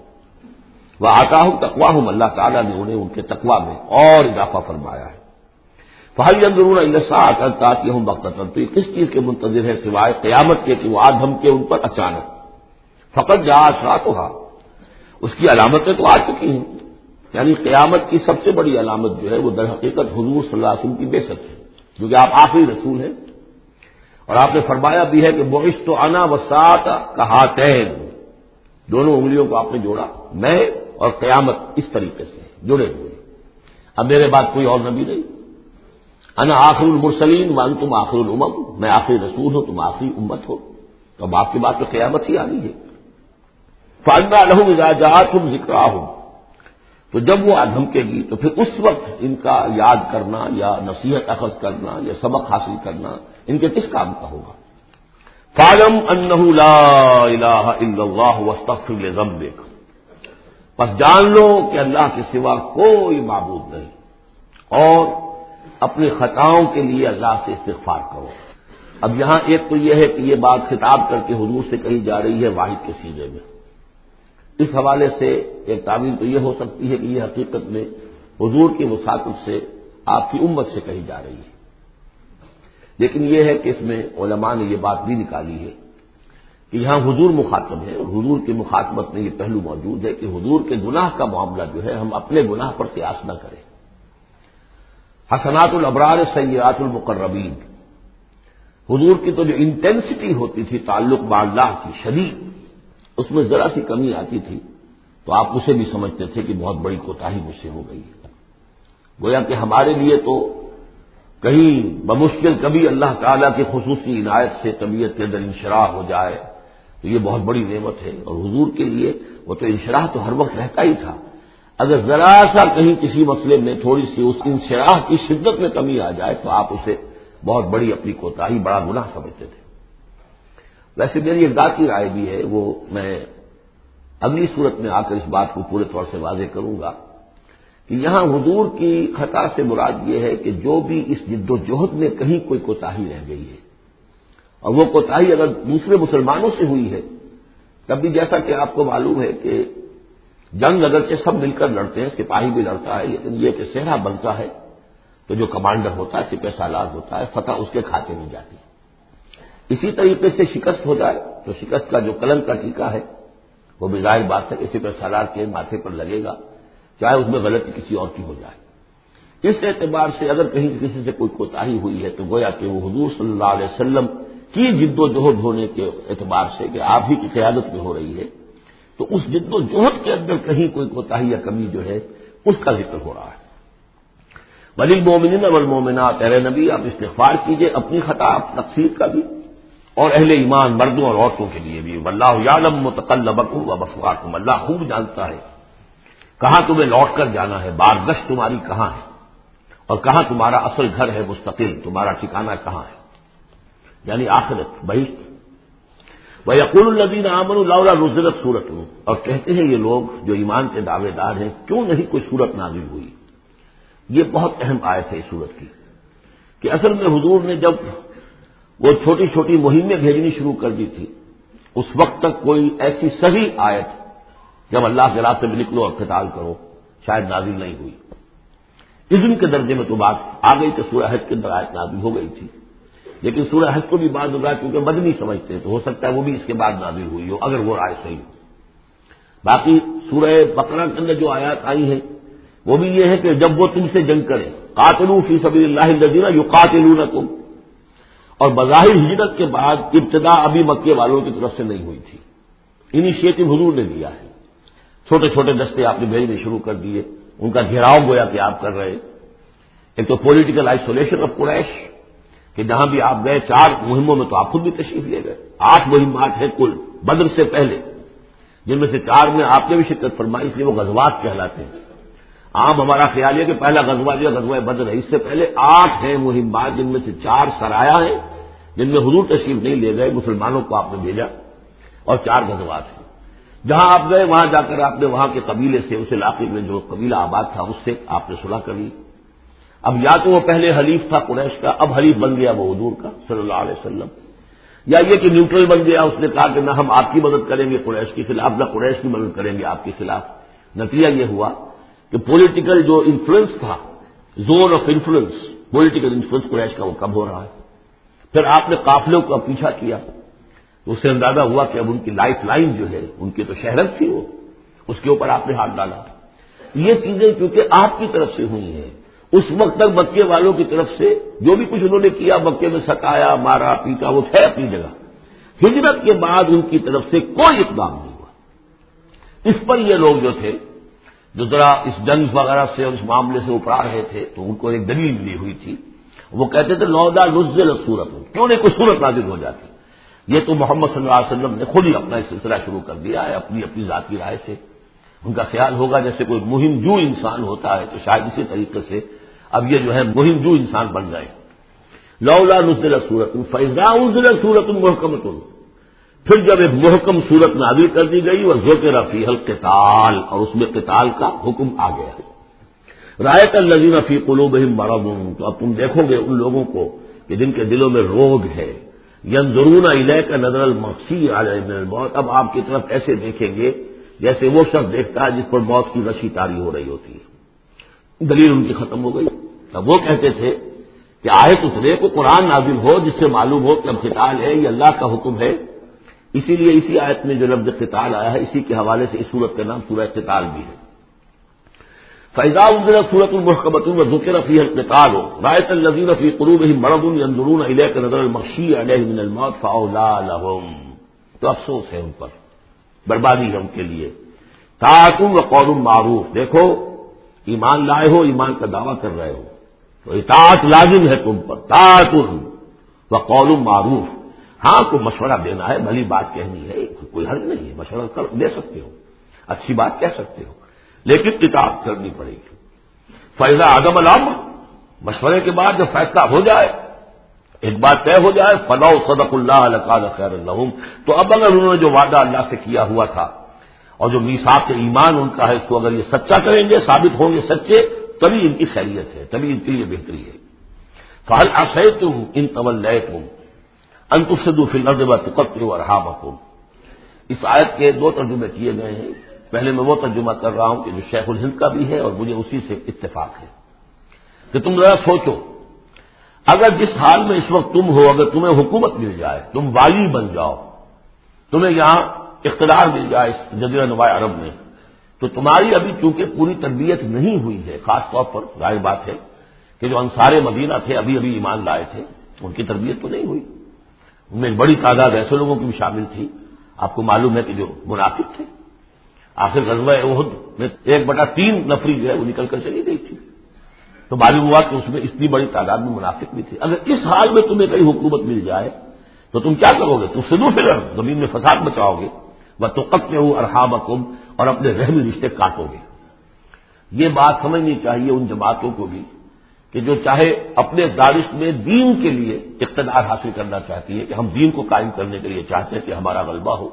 وآتاہم تقواہم، اللہ تعالیٰ نے انہیں ان کے تقوی میں اور اضافہ فرمایا ہے۔ فہل ينظرون الی الساعۃ ان تأتیہم بغتۃ، تو یہ کس چیز کے منتظر ہے سوائے قیامت کے کہ وہ آ دھمکے ان پر اچانک، فقط جاء اشراطھا، اس کی علامتیں تو آ چکی ہیں، یعنی قیامت کی سب سے بڑی علامت جو ہے وہ در حقیقت حضور صلی اللہ علیہ وسلم کی بعثت ہے، کیونکہ آپ آخری رسول ہیں، اور آپ نے فرمایا بھی ہے کہ بعثت انا والساعۃ کہاتین، دونوں انگلیوں کو آپ نے جوڑا، میں اور قیامت اس طریقے سے جڑے ہوئے، اب میرے بعد کوئی اور نبی نہیں، انا آخر المرسلین وانتم آخر الامم، میں آخری رسول ہوں، تم آخری امت ہو، تو اب آپ کے بعد تو قیامت ہی آنی ہے۔ فأنیٰ لہم اذا جاءتہم ذکراہم، تو جب وہ دھمکے گی تو پھر اس وقت ان کا یاد کرنا یا نصیحت اخذ کرنا یا سبق حاصل کرنا ان کے کس کام کا ہوگا۔ فاعلم انہ لا الہ الا اللہ واستغفر لذنبک، پس جان لو کہ اللہ کے سوا کوئی معبود نہیں، اور اپنی خطاؤں کے لیے اللہ سے استغفار کرو۔ اب یہاں ایک تو یہ ہے کہ یہ بات خطاب کر کے حضور سے کہی جا رہی ہے واحد کے سیغے میں، اس حوالے سے ایک تعبیر تو یہ ہو سکتی ہے کہ یہ حقیقت میں حضور کی وساطت سے آپ کی امت سے کہی جا رہی ہے، لیکن یہ ہے کہ اس میں علماء نے یہ بات بھی نکالی ہے کہ یہاں حضور مخاطب ہے، اور حضور کی مخاطبت میں یہ پہلو موجود ہے کہ حضور کے گناہ کا معاملہ جو ہے ہم اپنے گناہ پر قیاس نہ کریں۔ حسنات الابرار سیئات المقربین، حضور کی تو جو انٹینسٹی ہوتی تھی تعلق با اللہ کی شدید، اس میں ذرا سی کمی آتی تھی تو آپ اسے بھی سمجھتے تھے کہ بہت بڑی کوتاہی مجھ سے ہو گئی ہے، گویا کہ ہمارے لیے تو کہیں بمشکل کبھی اللہ تعالیٰ کی خصوصی عنایت سے طبیعت کے اندر انشراح ہو جائے تو یہ بہت بڑی نعمت ہے، اور حضور کے لیے وہ تو انشراح تو ہر وقت رہتا ہی تھا، اگر ذرا سا کہیں کسی مسئلے میں تھوڑی سی اس انشراح کی شدت میں کمی آ جائے تو آپ اسے بہت بڑی اپنی کوتاہی، بڑا گناہ سمجھتے تھے۔ ویسے میری ایک ذاتی رائے بھی ہے، وہ میں اگلی صورت میں آ کر اس بات کو پورے طور سے واضح کروں گا کہ یہاں حضور کی خطا سے مراد یہ ہے کہ جو بھی اس جد و جہد میں کہیں کوئی کوتاہی رہ گئی ہے، اور وہ کوتاہی اگر دوسرے مسلمانوں سے ہوئی ہے، تب بھی جیسا کہ آپ کو معلوم ہے کہ جنگ اگرچہ سب مل کر لڑتے ہیں، سپاہی بھی لڑتا ہے، لیکن یہ کہ صحرا بنتا ہے تو جو کمانڈر ہوتا ہے، سپہ سالار ہوتا ہے، فتح اس کے کھاتے نہیں جاتی۔ اسی طریقے سے شکست ہو جائے تو شکست کا جو کلنک کا ٹیکا ہے وہ بھی ظاہر بات ہے کہ سپہ سالار کے ماتھے پر لگے گا، چاہے اس میں غلطی کسی اور کی ہو جائے۔ اس اعتبار سے اگر کہیں کسی سے کوئی کوتاہی ہوئی ہے تو گویا کہ وہ حضور صلی اللہ علیہ وسلم کی جد و جہد ہونے کے اعتبار سے کہ آپ ہی کی قیادت میں ہو رہی ہے، تو اس جد و جہد کے اندر کہیں کوئی کوتاہی یا کمی جو ہے اس کا ذکر ہو رہا ہے۔ وَلِلْمُؤْمِنِينَ وَالْمُؤْمِنَاتِ، اے نبی آپ استغفار کیجئے اپنی خطا تقصیر کا بھی، اور اہل ایمان مردوں اور عورتوں کے لیے بھی۔ وَاللَّهُ يَعْلَمُ مُتَقَلَّبَكُمْ وَمَثْوَاكُمْ، اللہ خوب جانتا ہے کہاں تمہیں لوٹ کر جانا ہے، بارگشت تمہاری کہاں ہے، اور کہاں تمہارا اصل گھر ہے مستقل، تمہارا ٹھکانہ کہاں ہے، یعنی آخرت بہشت۔ وَيَقُولُ الَّذِينَ آمَنُوا لَوْلَا نُزِّلَتْ سُورَةٌ، اور کہتے ہیں یہ لوگ جو ایمان کے دعوے دار ہیں کیوں نہیں کوئی سورت نازل ہوئی۔ یہ بہت اہم آیت ہے اس سورت کی، کہ اصل میں حضور نے جب وہ چھوٹی چھوٹی مہمیں بھیجنی شروع کر دی تھی، اس وقت تک کوئی ایسی صحیح آیت جب اللہ کے راستے میں نکلو اور قتال کرو شاید نازل نہیں ہوئی۔ اذن کے درجے میں تو بات آ گئی کہ سورہ حج کے اندر آیت نازل ہو گئی تھی، لیکن سورہ حج کو بھی بعض لوگ کیونکہ مدنی سمجھتے ہیں تو ہو سکتا ہے وہ بھی اس کے بعد نازل ہوئی ہو اگر وہ رائے صحیح ہو۔ باقی سورہ بقرہ کے اندر جو آیات آئی ہیں وہ بھی یہ ہے کہ جب وہ تم سے جنگ کریں، قاتلوا فی سبیل اللہ الذین یقاتلونکم، اور بظاہر ہجرت کے بعد ابتدا ابھی مکے والوں کی طرف سے نہیں ہوئی تھی، انیشیٹو حضور نے لیا ہے، چھوٹے چھوٹے دستے آپ نے بھیجنے شروع کر دیے، ان کا گھیراؤ گویا کہ آپ کر رہے۔ ایک تو پولیٹیکل آئسولیشن آف قریش کہ جہاں بھی آپ گئے 4 مہموں میں تو آپ خود بھی تشریف لے گئے، 8 مہمات ہیں کل بدر سے پہلے، جن میں سے 4 میں آپ نے بھی شرکت فرمائی، اس لیے وہ غزوات کہلاتے ہیں۔ عام ہمارا خیال ہے کہ پہلا غزوہ جو غزوہ بدر ہے، اس سے پہلے 8 ہیں مہمات، جن میں سے 4 سرایا ہیں جن میں حضور تشریف نہیں لے گئے، مسلمانوں کو آپ نے بھیجا، اور 4 غزوات ہیں۔ جہاں آپ گئے وہاں جا کر آپ نے وہاں کے قبیلے سے، اس علاقے میں جو قبیلہ آباد تھا اس سے آپ نے صلح کر لی۔ اب یا تو وہ پہلے حلیف تھا قریش کا، اب حلیف بن گیا وہ حضور کا صلی اللہ علیہ وسلم، یا یہ کہ نیوٹرل بن گیا، اس نے کہا کہ نہ ہم آپ کی مدد کریں گے قریش کے خلاف، نہ قریش کی مدد کریں گے آپ کے خلاف۔ نتیجہ یہ ہوا کہ پولیٹیکل جو انفلوئنس تھا، zone of influence, political influence قریش کا وہ کم ہو رہا ہے۔ پھر آپ نے قافلوں کا پیچھا کیا، اس سے اندازہ ہوا کہ اب ان کی لائف لائن جو ہے، ان کی تو شہرت تھی وہ، اس کے اوپر آپ نے ہاتھ ڈالا۔ یہ چیزیں کیونکہ آپ کی طرف سے ہوئی ہیں، اس وقت تک مکے والوں کی طرف سے جو بھی کچھ انہوں نے کیا، مکے میں ستایا مارا پیٹا، وہ ہے اپنی جگہ۔ ہجرت کے بعد ان کی طرف سے کوئی اقدام نہیں ہوا۔ اس پر یہ لوگ جو تھے، جو ذرا اس جنگ وغیرہ سے اور اس معاملے سے اپرا رہے تھے، تو ان کو ایک دلیل ملی ہوئی تھی، وہ کہتے تھے لولا نزلت سورۃ، کیوں نہیں کوئی سورت نازل ہو جاتی۔ یہ تو محمد صلی اللہ علیہ وسلم نے خود ہی اپنا سلسلہ شروع کر دیا ہے اپنی اپنی ذاتی رائے سے۔ ان کا خیال ہوگا جیسے کوئی مہم جو انسان ہوتا ہے، تو شاید اسی طریقے سے اب یہ جو ہے مہم جو انسان بن جائے۔ لولا نزلت سورۃ فاذا انزلت سورۃ محکمۃ، پھر جب ایک محکم سورت نازل کر دی گئی، وذکر فیہا القتال، اور اس میں قتال کا حکم آ گیا۔ رأیت الذین فی قلوبہم مرض، تو اب تم دیکھو گے ان لوگوں کو کہ جن کے دلوں میں روگ ہے، ینظرون الیک نظر المغشی علیہ من الموت، اب آپ کی طرف ایسے دیکھیں گے جیسے وہ شخص دیکھتا ہے جس پر موت کی غشی طاری ہو رہی ہوتی ہے۔ دلیل ان کی ختم ہو گئی۔ اب وہ کہتے تھے کہ آیت اترے کو قرآن نازل ہو جس سے معلوم ہو کہ اب قتال ہے، یہ اللہ کا حکم ہے۔ اسی لیے اسی آیت میں جو لفظ قتال آیا ہے، اسی کے حوالے سے اس سورت کا نام سورہ قتال بھی ہے۔ فَإِذَا أُنزِلَتْ سُورَةٌ مُحْكَمَةٌ وَذُكِرَ فِيهَا الْقِتَالُ رَأَيْتَ الَّذِينَ فِي قُلُوبِهِم مَّرَضٌ يَنظُرُونَ إِلَيْكَ نَظَرَ الْمَغْشِيِّ عَلَيْهِ مِنَ الْمَوْتِ فَأَوْلَىٰ لَهُمْ، تو افسوس ہے ان پر، بربادی ہے ان کے لیے۔ طاعۃ وقول معروف، دیکھو ایمان لائے ہو، ایمان کا دعویٰ کر رہے ہو تو اطاعت لازم ہے تم پر، طاعۃ وقول معروف، ہاں کوئی مشورہ دینا ہے، بھلی بات کہنی ہے، کوئی حرج نہیں ہے، مشورہ دے سکتے ہو، اچھی بات کہہ سکتے ہو، لیکن اطاعت کرنی پڑے گی۔ فیضا عدم الامر، مشورے کے بعد جب فیصلہ ہو جائے، ایک بات طے ہو جائے، فلو صدق اللہ لکان خیر لہم، تو اب اگر انہوں نے جو وعدہ اللہ سے کیا ہوا تھا اور جو میثاق ایمان ان کا ہے، اس کو اگر یہ سچا کریں گے، ثابت ہوں گے سچے، تبھی ان کی خیریت ہے، تبھی ان کے لیے بہتری ہے۔ فہل عصیتم ان تولیتم ان تفسدوا فی الارض وتقطعوا ارحامکم، اس آیت کے 2 ترجمے کیے گئے ہیں۔ پہلے میں وہ ترجمہ کر رہا ہوں کہ جو شیخ الہند کا بھی ہے اور مجھے اسی سے اتفاق ہے، کہ تم ذرا سوچو، اگر جس حال میں اس وقت تم ہو، اگر تمہیں حکومت مل جائے، تم والی بن جاؤ، تمہیں یہاں اقتدار مل جائے اس جزیرہ نما عرب میں، تو تمہاری ابھی چونکہ پوری تربیت نہیں ہوئی ہے، خاص طور پر ظاہر بات ہے کہ جو انصار مدینہ تھے ابھی ابھی ایمان لائے تھے، ان کی تربیت تو نہیں ہوئی، ان میں ایک بڑی تعداد ایسے لوگوں کی بھی شامل تھی، آپ کو معلوم ہے کہ جو منافق تھے۔ آخر غزوہ احد میں 1/3 نفری جو ہے وہ نکل کر چلی گئی تھی، تو معلوم ہوا کہ اس میں اتنی بڑی تعداد میں منافق بھی تھے۔ اگر اس حال میں تمہیں کئی حکومت مل جائے تو تم کیا کرو گے؟ تفسدوا فی الارض، زمین میں فساد مچاؤ گے، وتقطعوا ارحامکم، اور اپنے رحمی رشتے کاٹو گے۔ یہ بات سمجھنی چاہیے ان جماعتوں کو بھی کہ جو چاہے اپنے دارش میں دین کے لیے اقتدار حاصل کرنا چاہتی ہے، کہ ہم دین کو قائم کرنے کے لیے چاہتے ہیں کہ ہمارا غلبہ ہو،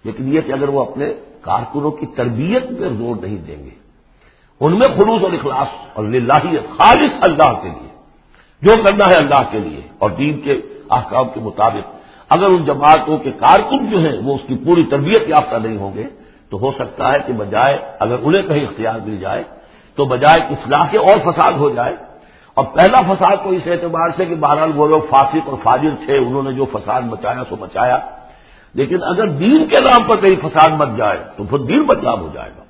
لیکن یہ کہ اگر وہ اپنے کارکنوں کی تربیت پر زور نہیں دیں گے، ان میں خلوص اور اخلاص اور للہ خالص اللہ کے لیے جو کرنا ہے اللہ کے لیے اور دین کے احکام کے مطابق، اگر ان جماعتوں کے کارکن جو ہیں وہ اس کی پوری تربیت یافتہ نہیں ہوں گے تو ہو سکتا ہے کہ بجائے اگر انہیں کہیں اختیار مل جائے تو بجائے اصلاح کے اور فساد ہو جائے۔ اور پہلا فساد تو اس اعتبار سے کہ بہرحال وہ لوگ فاسق اور فاجر تھے، انہوں نے جو فساد مچایا سو مچایا، لیکن اگر دین کے نام پر کہیں فساد مچ جائے تو پھر دین بدنام ہو جائے گا۔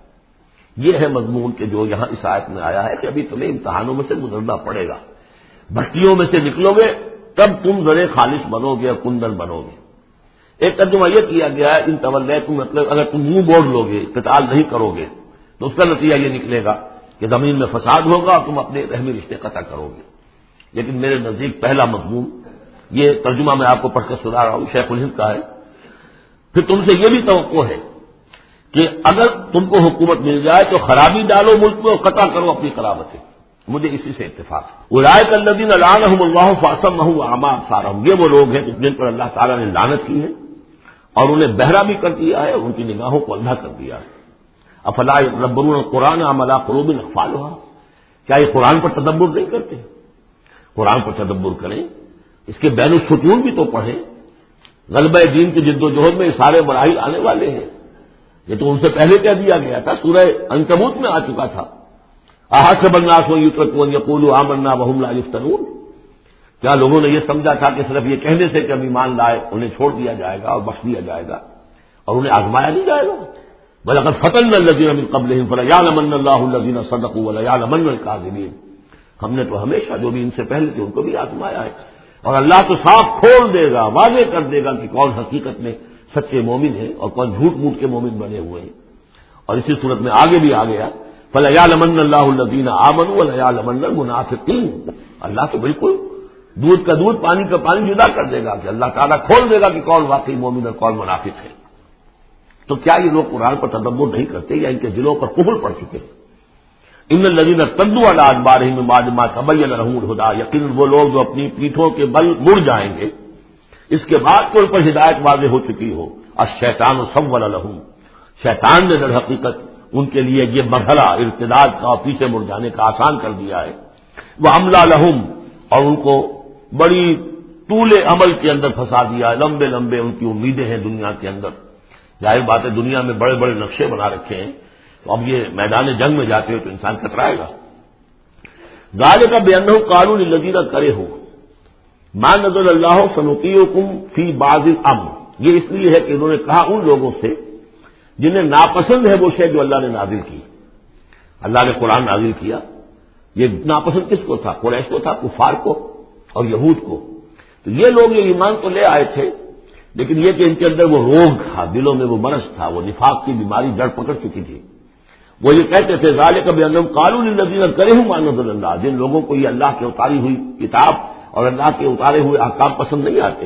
یہ ہے مضمون کہ جو یہاں اس آیت میں آیا ہے کہ ابھی تمہیں امتحانوں میں سے گزرنا پڑے گا، بھٹیوں میں سے نکلو گے تب تم ذرے خالص بنو گے اور کندن بنو گے۔ ایک ترجمہ یہ کیا گیا ہے ان تولیتم، مطلب اگر تم منہ موڑ لو گے، قتال نہیں کرو گے تو اس کا نتیجہ یہ نکلے گا کہ زمین میں فساد ہوگا اور تم اپنے رحمی رشتے قطع کرو گے۔ لیکن میرے نزدیک پہلا مضمون، یہ ترجمہ میں آپ کو پڑھ کر سنا رہا ہوں، شیخ الہند کا ہے، پھر تم سے یہ بھی توقع ہے کہ اگر تم کو حکومت مل جائے تو خرابی ڈالو ملک میں اور قطع کرو اپنی قرابتیں۔ مجھے اسی سے اتفاق ہے۔ اولئک الذین لعنهم اللہ فاصمهم واعمی ابصارهم، یہ وہ لوگ ہیں جن پر اللہ تعالیٰ نے لعنت کی ہے اور انہیں بہرا بھی کر دیا ہے، ان کی نگاہوں کو اندھا کر دیا ہے۔ افلا یتدبرون القرآن ام علی قلوب اقفالها، کیا یہ قرآن پر تدبر نہیں کرتے؟ قرآن پر تدبر کریں، اس کے بین السطور بھی تو پڑھیں۔ غلبہ دین کی جد و جہد میں یہ سارے مراحل آنے والے ہیں، یہ تو ان سے پہلے کہہ دیا گیا تھا، سورہ عنکبوت میں آ چکا تھا۔ احسب الناس ان یترکوا ان یقولوا آمنا وهم لا یفتنون، کیا لوگوں نے یہ سمجھا تھا کہ صرف یہ کہنے سے کہ ہم ایمان لائے انہیں چھوڑ دیا جائے گا اور بخش دیا جائے گا اور انہیں آزمایا نہیں جائے گا؟ وَلَقَدْ فَتَنَّا الَّذِينَ مِن قَبْلِهِمْ فَلَيَعْلَمَنَّ اللَّهُ الَّذِينَ صَدَقُوا وَلَيَعْلَمَنَّ الْكَاذِبِينَ، ہم نے تو ہمیشہ جو بھی ان سے پہلے تھے ان کو بھی آزمایا ہے، اور اللہ تو صاف کھول دے گا، واضح کر دے گا کہ کون حقیقت میں سچے مومن ہیں اور کون جھوٹ موٹ کے مومن بنے ہوئے ہیں۔ اور اسی صورت میں آگے بھی آ گیا فَلَيَعْلَمَنَّ اللَّهُ الَّذِينَ آمَنُوا وَلَيَعْلَمَنَّ الْمُنَافِقِينَ، اللہ تو بالکل دودھ کا دودھ پانی کا پانی جدا کر دے گا کہ اللہ تعالیٰ کھول دے گا کہ کون واقعی مومن اور کون منافق ہے۔ تو کیا یہ لوگ قرآن پر تدبر نہیں کرتے یا ان کے دلوں پر کفر پڑ چکے ہیں؟ ان الذین ارتدوا علی ادبارہم من بعد ما تبین لهم الہدی، یقیناً وہ لوگ جو اپنی پیٹھوں کے بل مڑ جائیں گے اس کے بعد کہ ان پر ہدایت واضح ہو چکی ہو۔ الشیطان سول لهم، شیطان نے در حقیقت ان کے لیے یہ مرحلہ ارتداد کا اور پیچھے مڑ جانے کا آسان کر دیا ہے۔ واملی لهم، اور ان کو بڑی طول عمل کے اندر پھنسا دیا ہے، لمبے لمبے ان کی امیدیں ہیں دنیا کے اندر۔ ظاہر بات ہے دنیا میں بڑے بڑے نقشے بنا رکھے ہیں، تو اب یہ میدان جنگ میں جاتے ہو تو انسان کترائے گا۔ ذالک بانہ قالوا للذین کرہوا ما نزل اللہ سنطیعکم فی بعض الامر، یہ اس لیے ہے کہ انہوں نے کہا ان لوگوں سے جنہیں ناپسند ہے وہ شے جو اللہ نے نازل کی۔ اللہ نے قرآن نازل کیا، یہ ناپسند کس کو تھا؟ قریش کو تھا، کفار کو اور یہود کو۔ تو یہ لوگ یہ ایمان تو لے آئے تھے، لیکن یہ کہ ان کے اندر وہ روگ تھا، دلوں میں وہ مرض تھا، وہ نفاق کی بیماری جڑ پکڑ چکی تھی۔ وہ یہ کہتے تھے ذالک بانہم قالوا للذین کرہوا ما نزل اللہ، جن لوگوں کو یہ اللہ کے اتاری ہوئی کتاب اور اللہ کے اتارے ہوئے احکام پسند نہیں آتے،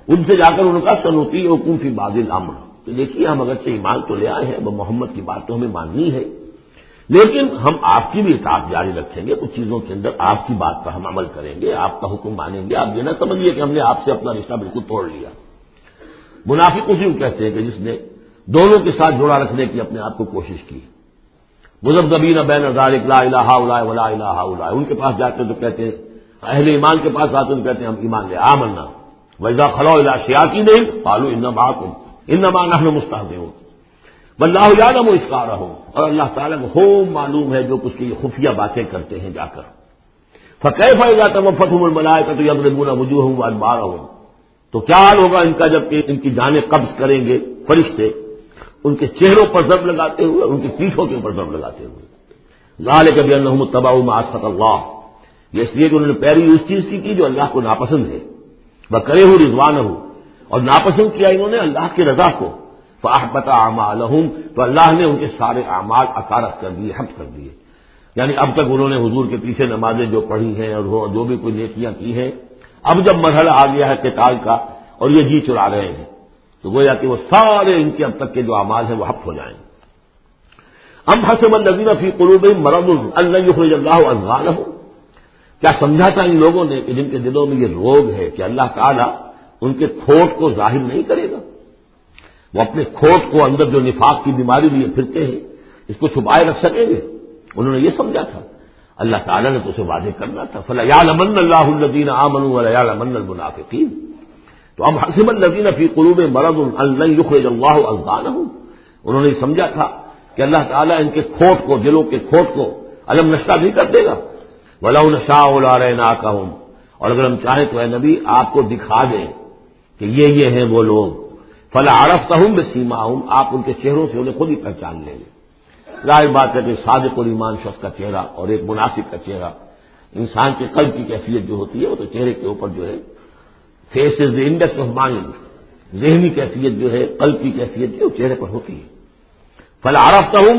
ان سے جا کر انہوں نے کہا سنطیعکم فی بعض الامر، تو دیکھیے ہم اگرچہ ایمان تو لے آئے ہیں، وہ محمد کی بات تو ہمیں ماننی ہے، لیکن ہم آپ کی بھی اطاعت جاری رکھیں گے، کچھ چیزوں کے اندر آپ کی بات پر ہم عمل کریں گے، آپ کا حکم مانیں گے، آپ یہ نہ سمجھیے کہ ہم نے آپ سے اپنا رشتہ بالکل توڑ لیا۔ منافق اسی کو کہتے ہیں کہ جس نے دونوں کے ساتھ جوڑا رکھنے کی اپنے آپ کو کوشش کی۔ مذبذبین بین ذالک لا الہ الا ولا الہ الا، ان کے پاس جاتے تو کہتے ہیں، اہل ایمان کے پاس آتے تو کہتے ہیں ہم ایمان لے آمنا، وَإِذَا خَلَوْا إِلَىٰ شَيَاطِینِهِمْ قَالُوا إِنَّا مَعَكُمْ إِنَّمَا نَحْنُ مُسْتَهْزِئُونَ وَاللَّهُ يَعْلَمُ إِسْرَارَهُمْ، اور اللہ تعالیٰ کو خوب معلوم ہے جو کچھ کی خفیہ باتیں کرتے ہیں جا کر۔ فَكَيْفَ إِذَا تَوَفَّتْهُمُ الْمَلَائِكَةُ يَضْرِبُونَ وُجُوهَهُمْ وَأَدْبَارَهُمْ، تو کیا حال ہوگا ان کا جب کہ ان کی جانیں قبض کریں گے فرشتے، ان کے چہروں پر ضرب لگاتے ہوئے، ان کی پیٹھوں کے اوپر ضرب لگاتے ہوئے۔ ذَلِكَ بِأَنَّهُمُ اتَّبَعُوا مَا أَسْخَطَ اللَّهُ، یہ اس لیے کہ انہوں نے پیروی اس چیز کی جو اللہ کو ناپسند ہے۔ وَكَرِهُ رِضْوَانَهُ، اور ناپسند کیا انہوں نے اللہ کی رضا کو، فَأَحْبَطَ أَعْمَالَهُمْ، تو اللہ نے ان کے سارے اعمال اکارت کر دیے، حبط کر دیے. یعنی اب تک انہوں نے حضور کے پیچھے نمازیں جو پڑھی ہیں اور جو بھی کوئی نیکیاں کی ہیں، اب جب مرحلہ آ گیا ہے قتال کا اور یہ جی چرا رہے ہیں، تو گویا کہ وہ سارے ان کے اب تک کے جو اعمال ہیں وہ حبط ہو جائیں. ام حسب الذین فی قلوبہم مرض ان لن یخرج اللہ اضغانہم، کیا سمجھا تھا ان لوگوں نے کہ جن کے دلوں میں یہ روگ ہے کہ اللہ تعالیٰ ان کے کھوٹ کو ظاہر نہیں کرے گا، وہ اپنے کھوٹ کو اندر جو نفاق کی بیماری لیے پھرتے ہیں اس کو چھپائے رکھ سکیں گے. انہوں نے یہ سمجھا تھا. اللہ تعالیٰ نے تو اسے واضح کرنا تھا. فَلَيَعْلَمَنَّ اللَّهُ الَّذِينَ آمَنُوا وَلَيَعْلَمَنَّ الْمُنَافِقِينَ. تو ام حسب الذین فی قلوبہم مرض ان لن یخرج اللہ اضغانہم، انہوں نے سمجھا تھا کہ اللہ تعالیٰ ان کے کھوٹ کو، دلوں کے کھوٹ کو علم نشہ نہیں کر دے گا. وَلَوْ نَشَاءُ لَأَرَيْنَاكَهُمْ، اور اگر ہم چاہیں تو اے نبی آپ کو دکھا دیں کہ یہ ہیں وہ لوگ. فَلَعَرَفْتَهُمْ بِسِیمَاهُمْ، آپ ان کے چہروں سے انہیں خود ہی پہچان لیں گے. ظاہر بات ہے کہ صادق الایمان شخص کا چہرہ اور ایک منافق کا چہرہ، انسان کے قلب کی کیفیت جو ہوتی ہے وہ تو چہرے کے اوپر جو ہے، face is the index of mind, ذہنی کیفیت جو ہے، قلب کی کیفیت جو چہرے پر ہوتی ہے. فَلَعَرَفْتَهُمْ،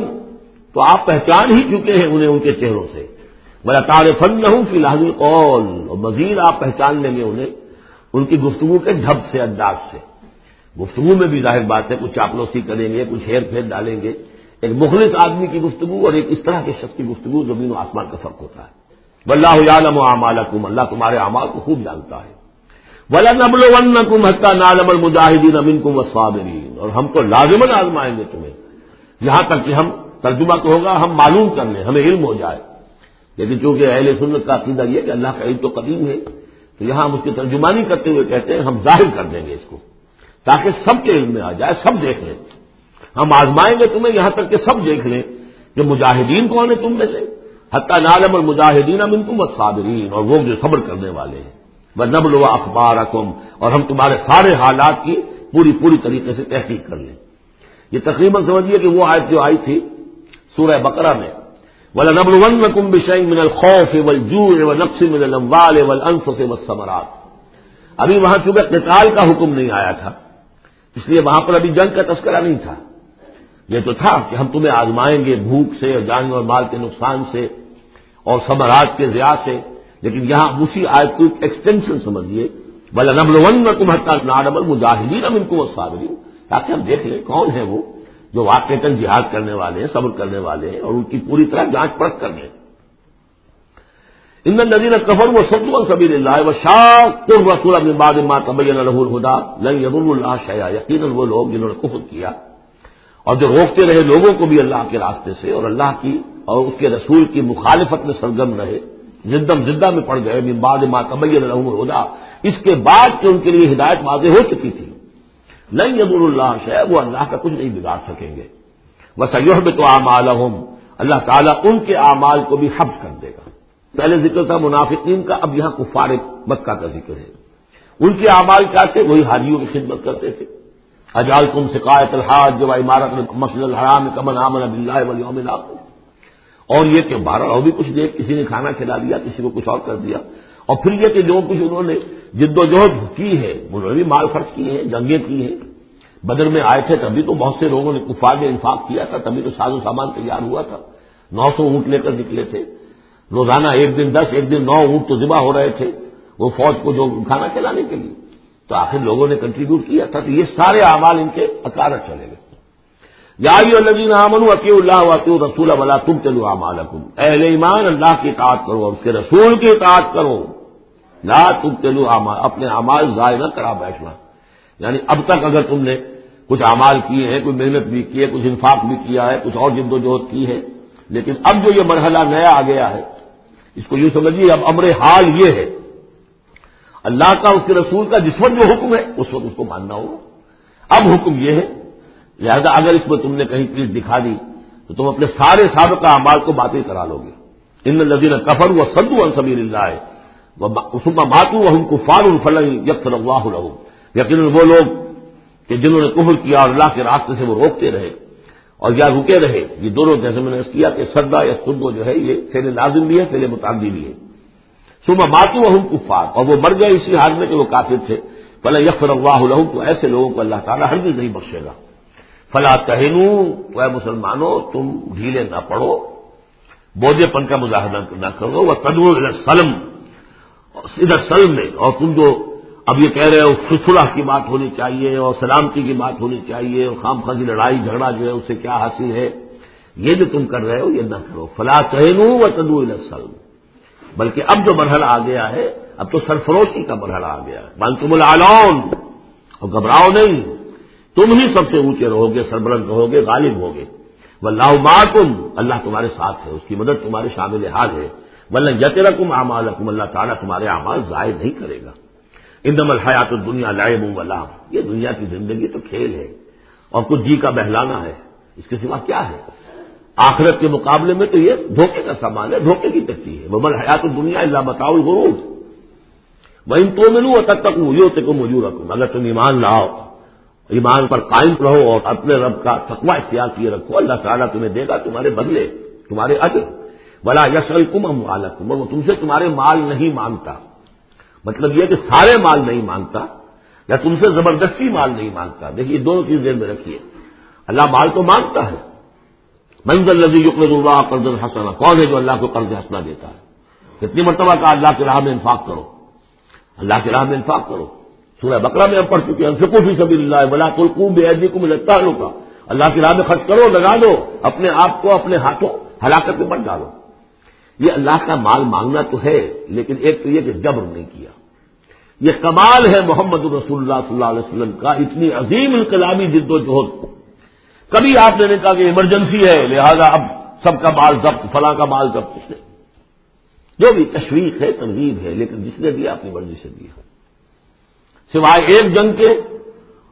تو آپ پہچان ہی چکے ہیں انہیں ان کے چہروں سے. وَلَتَعْرِفَنَّهُمْ فِي لَحْنِ الْقَوْلِ، اور مزید آپ پہچان لیں گے انہیں ان کی گفتگو کے ڈھب سے، انداز سے. گفتگو میں بھی ظاہر بات ہے کچھ چاپلوسی کریں گے، کچھ ہیر پھیر ڈالیں گے. ایک مخلص آدمی کی گفتگو اور ایک اس طرح کے شخص کی گفتگو زمین و آسمان کا فرق ہوتا ہے. وَاللَّهُ يَعْلَمُ أَعْمَالَكُمْ، اللہ تمہارے اعمال کو خوب جانتا ہے. وَلَنَبْلُوَنَّكُمْ حَتَّىٰ نَعْلَمَ الْمُجَاهِدِينَ مِنكُمْ وَالصَّابِرِينَ، اور ہم تو لازماً آزمائیں گے تمہیں، یہاں تک کہ ہم، ترجمہ تو ہوگا ہم معلوم کر لیں، ہمیں علم ہو جائے. لیکن چونکہ اہل سنت کا عقیدہ یہ کہ اللہ کا علم تو قدیم ہے، تو یہاں ہم اس کی ترجمانی کرتے ہوئے کہتے ہیں ہم ظاہر کر دیں گے اس کو، تاکہ سب کے علم میں آ جائے، سب دیکھ لیں. ہم آزمائیں گے تمہیں یہاں تک کہ سب دیکھ لیں کہ مجاہدین کون ہیں تم میں سے. حتیٰ نعلم المجاہدین منکم والصابرین، اور وہ جو صبر کرنے والے ہیں. وَنَبْلُوَ أَخْبَارَكُمْ، اور ہم تمہارے سارے حالات کی پوری طریقے سے تحقیق کر لیں. یہ تقریباً سمجھیے کہ وہ آیت جو آئی تھی سورہ بقرہ میں، وَلَنَبْلُوَنَّكُمْ بِشَيْءٍ مِّنَ الْخَوْفِ وَالْجُوعِ وَنَقْصٍ مِّنَ الْأَمْوَالِ وَالْأَنفُسِ وَالثَّمَرَاتِ. ابھی وہاں چونکہ قتال کا حکم نہیں آیا تھا، اس لیے وہاں پر ابھی جنگ کا تذکرہ نہیں تھا. یہ تو تھا کہ ہم تمہیں آزمائیں گے بھوک سے اور جان اور مال کے نقصان سے اور ثمرات کے ضیاع سے. لیکن یہاں اسی آیت کو ایکسٹینشن سمجھیے، وَلَنَبْلُوَنَّكُمْ حَتَّىٰ نَعْلَمَ الْمُجَاهِدِينَ مِنكُمْ وَالصَّابِرِينَ، تاکہ ہم دیکھ لیں کون ہیں وہ جو واقعتاً جہاد کرنے والے ہیں، صبر کرنے والے ہیں، اور ان کی پوری طرح جانچ پرکھ کر لیں. ان الذين كفروا وصدوا عن سبيل الله وشاقوا الرسول من بعد ما تبين له الهدى لن يضروا الله شيئا، یقیناً وہ لوگ جنہوں نے کفر کیا اور جو روکتے رہے لوگوں کو بھی اللہ کے راستے سے اور اللہ کی اور اس کے رسول کی مخالفت میں سرگرم رہے، زدہ میں پڑ گئے، من بعد ما تبين لهم الهدى، اس کے بعد کہ ان کے لیے ہدایت واضح ہو چکی تھی. لن يضروا الله شيئا، وہ اللہ کا کچھ نہیں بگاڑ سکیں گے. وسيحبط اعمالهم، اللہ تعالیٰ ان کے اعمال کو بھی حبط کر دے گا. پہلے ذکر تھا منافقین کا، اب یہاں کفار مکہ کا ذکر ہے. ان کے اعمال کیا تھے؟ وہی حاجیوں کی خدمت کرتے تھے. اجعلتم سقایۃ الحاج وعمارۃ المسجد الحرام کمن آمن باللہ والیوم الآخر، اور یہ کہ بہرحال اور بھی کچھ دے، کسی نے کھانا کھلا دیا، کسی کو کچھ اور کر دیا. اور پھر یہ کہ جو کچھ انہوں نے جد و جہد کی ہے، انہوں نے بھی مال خرچ کیے ہیں، جنگیں کی ہیں. بدر میں آئے تھے تبھی تو بہت سے لوگوں نے کفار نے انفاق کیا تھا، تبھی تو ساز و سامان تیار ہوا تھا. 900 اونٹ لے کر نکلے تھے روزانہ، ایک دن 10، ایک دن 9 اونٹ تو ذبح ہو رہے تھے وہ فوج کو جو کھانا کھلانے کے لیے. تو آخر لوگوں نے کنٹریبیوٹ کیا تھا. تو یہ سارے اعمال ان کے اکارت چلے گئے. یا ایھا الذین آمنوا اطیعوا اللہ واطیعوا الرسول ولا تبطلوا اعمالکم، اہل ایمان اللہ کی اطاعت کرو اور اس کے رسول کی اطاعت کرو. لا تبطلوا اعمال، اپنے اعمال ضائع نہ کرا بیٹھنا. یعنی اب تک اگر تم نے کچھ اعمال کیے ہیں، کوئی محنت بھی کی ہے، کچھ انفاق بھی کیا ہے، کچھ اور جد و جہد کی ہے، لیکن اب جو یہ مرحلہ نیا آ گیا ہے، اس کو یوں سمجھیے اب امر حال یہ ہے، اللہ کا اس کے رسول کا جس وقت جو حکم ہے اس وقت اس کو ماننا ہوگا. اب حکم یہ ہے، لہذا اگر اس میں تم نے کہیں پیٹ دکھا دی تو تم اپنے سارے سابقہ اعمال کو باطل کرا لو گے. ان الذین کفروا وصدوا عن سبیل اللہ ثم ماتوا وهم کفار فلن یغفر اللہ لهم، یقیناً وہ لوگ کہ جنہوں نے کفر کیا اور اللہ کے راستے سے وہ روکتے رہے اور یا رکے رہے، یہ دونوں جیسے میں نے کیا کہ صدا یا صدو جو ہے یہ فعل لازم بھی ہے، فعل متعدی بھی ہے. ثم ماتوا وهم کفار، اور وہ مر گئے اسی حال میں کہ وہ کافر تھے، فلا یغفر اللہ لهم، تو ایسے لوگوں کو اللہ تعالیٰ ہرگز نہیں بخشے گا۔ فلا تہنوا، تو اے مسلمانوں تم ڈھیلے نہ پڑو، بوجھے پن کا مظاہرہ نہ کرو، وتدعوا الی السلم، ادھر سلم میں، اور تم جو اب یہ کہہ رہے ہو صلح کی بات ہونی چاہیے اور سلامتی کی بات ہونی چاہیے اور خام خواہ لڑائی جھگڑا جو ہے اس سے کیا حاصل ہے، یہ جو تم کر رہے ہو یہ نہ کرو۔ فلا تہنوا وتدعوا الی السلم، بلکہ اب جو مرحلہ آ گیا ہے اب تو سرفروشی کا مرحلہ آ گیا ہے، وانتم الاعلون، اور گھبراؤ نہیں، تم ہی سب سے اونچے رہو گے، سربلند رہو گے، غالب ہوگے۔ واللہ معکم، اللہ تمہارے ساتھ ہے، اس کی مدد تمہارے شامل حال ہے۔ ولن یترکم اعمالکم، اللہ تعالیٰ تمہارے اعمال ضائع نہیں کرے گا۔ انما الحیات الدنیا لعب ولہو، یہ دنیا کی زندگی تو کھیل ہے اور کچھ جی کا بہلانا ہے، اس کے سوا کیا ہے؟ آخرت کے مقابلے میں تو یہ دھوکے کا سامان ہے، دھوکے کی تکتی ہے۔ وما الحیات الدنیا الا متاع الغرور وان تؤمنوا وتتقوا یؤتکم اجورکم، اگر تم ایمان لاؤ، ایمان پر قائم رہو اور اپنے رب کا تقوی اختیار کیے رکھو، اللہ تعالیٰ تمہیں دے گا تمہارے بدلے، تمہارے اجر۔ ولا یسألکم اموالکم، اور وہ تم سے تمہارے مال نہیں مانگتا، مطلب یہ کہ سارے مال نہیں مانگتا یا تم سے زبردستی مال نہیں مانگتا۔ دیکھیے دونوں چیز ذہن میں رکھیے، اللہ مال تو مانگتا ہے، من ذا الذی یقرض اللہ قرضا حسنا، کون ہے جو اللہ کو قرض حسنا دیتا ہے؟ کتنی مرتبہ کہا اللہ کی راہ میں انفاق کرو، اللہ کی راہ میں انفاق کرو۔ سورہ بقرہ میں ہم پڑھ چکے ہیں، انفقوا فی سبیل اللہ ولا تلقوا بایدیکم الی التہلکہ، اللہ کی راہ میں خرچ کرو، لگا دو، اپنے آپ کو اپنے ہاتھوں ہلاکت میں مت ڈالو۔ یہ اللہ کا مال مانگنا تو ہے، لیکن ایک تو یہ کہ جبر نہیں کیا۔ یہ کمال ہے محمد رسول اللہ صلی اللہ علیہ وسلم کا، اتنی عظیم انقلابی جد و جہد۔ کبھی آپ نے نہیں کہا کہ ایمرجنسی ہے لہذا اب سب کا مال ضبط، فلاں کا مال ضبط، اس نے جو بھی تشویق ہے، ترغیب ہے، لیکن جس نے دیا اپنی مرضی سے دیا، سوائے ایک جنگ کے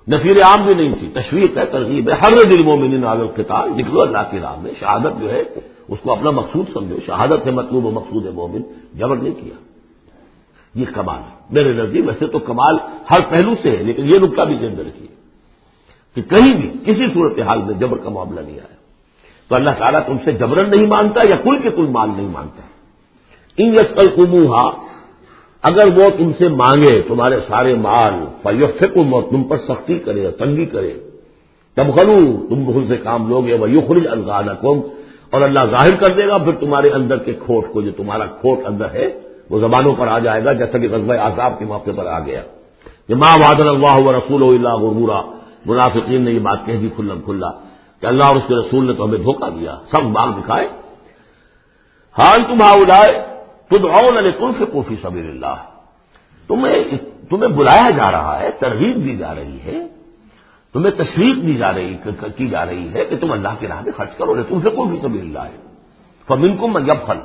نفیر عام بھی نہیں تھی، تشویق ہے، ترغیب ہے۔ حرض المؤمنین علی القتال، نکلو اللہ کی راہ میں، شہادت جو ہے اس کو اپنا مقصود سمجھو، شہادت ہے مطلوب و مقصود ہے مومن، جبر نہیں کیا۔ یہ کمال ہے میرے نزدیک، ویسے تو کمال ہر پہلو سے ہے، لیکن یہ نکتہ بھی ذہن میں رکھیے کہ کہیں بھی کسی صورتحال میں جبر کا معاملہ نہیں آیا۔ تو اللہ تعالیٰ تم سے جبرن نہیں مانگتا یا کل کے کل مال نہیں مانگتا۔ ان یسألکموہا، اگر وہ تم سے مانگے تمہارے سارے مال، فیحفکم، اور تم پر سختی کرے، تنگی کرے، تبخلوا، تم بخل سے کام لوگے، ویخرج اضغانکم، اور اللہ ظاہر کر دے گا پھر تمہارے اندر کے کھوٹ کو، جو تمہارا کھوٹ اندر ہے وہ زبانوں پر آ جائے گا، جیسا کہ غزوہ احزاب کے موقع پر آ گیا کہ ما وعدنا اللہ ورسولہ الا غرورا، منافقین نے یہ بات کہہ دی کھلم کھلا کہ اللہ اور اس کے رسول نے تو ہمیں دھوکہ دیا، سب باغ دکھائے۔ حال تم ہؤلاء تدعون لتنفقوا فی سبیل اللہ، تمہیں بلایا جا رہا ہے، ترغیب دی جا رہی ہے، تمہیں تشویق دی جا رہی ہے کہ تم اللہ کی راہ میں خرچ کرو، لتنفقوا فی سبیل اللہ۔ فمنکم من یبخل،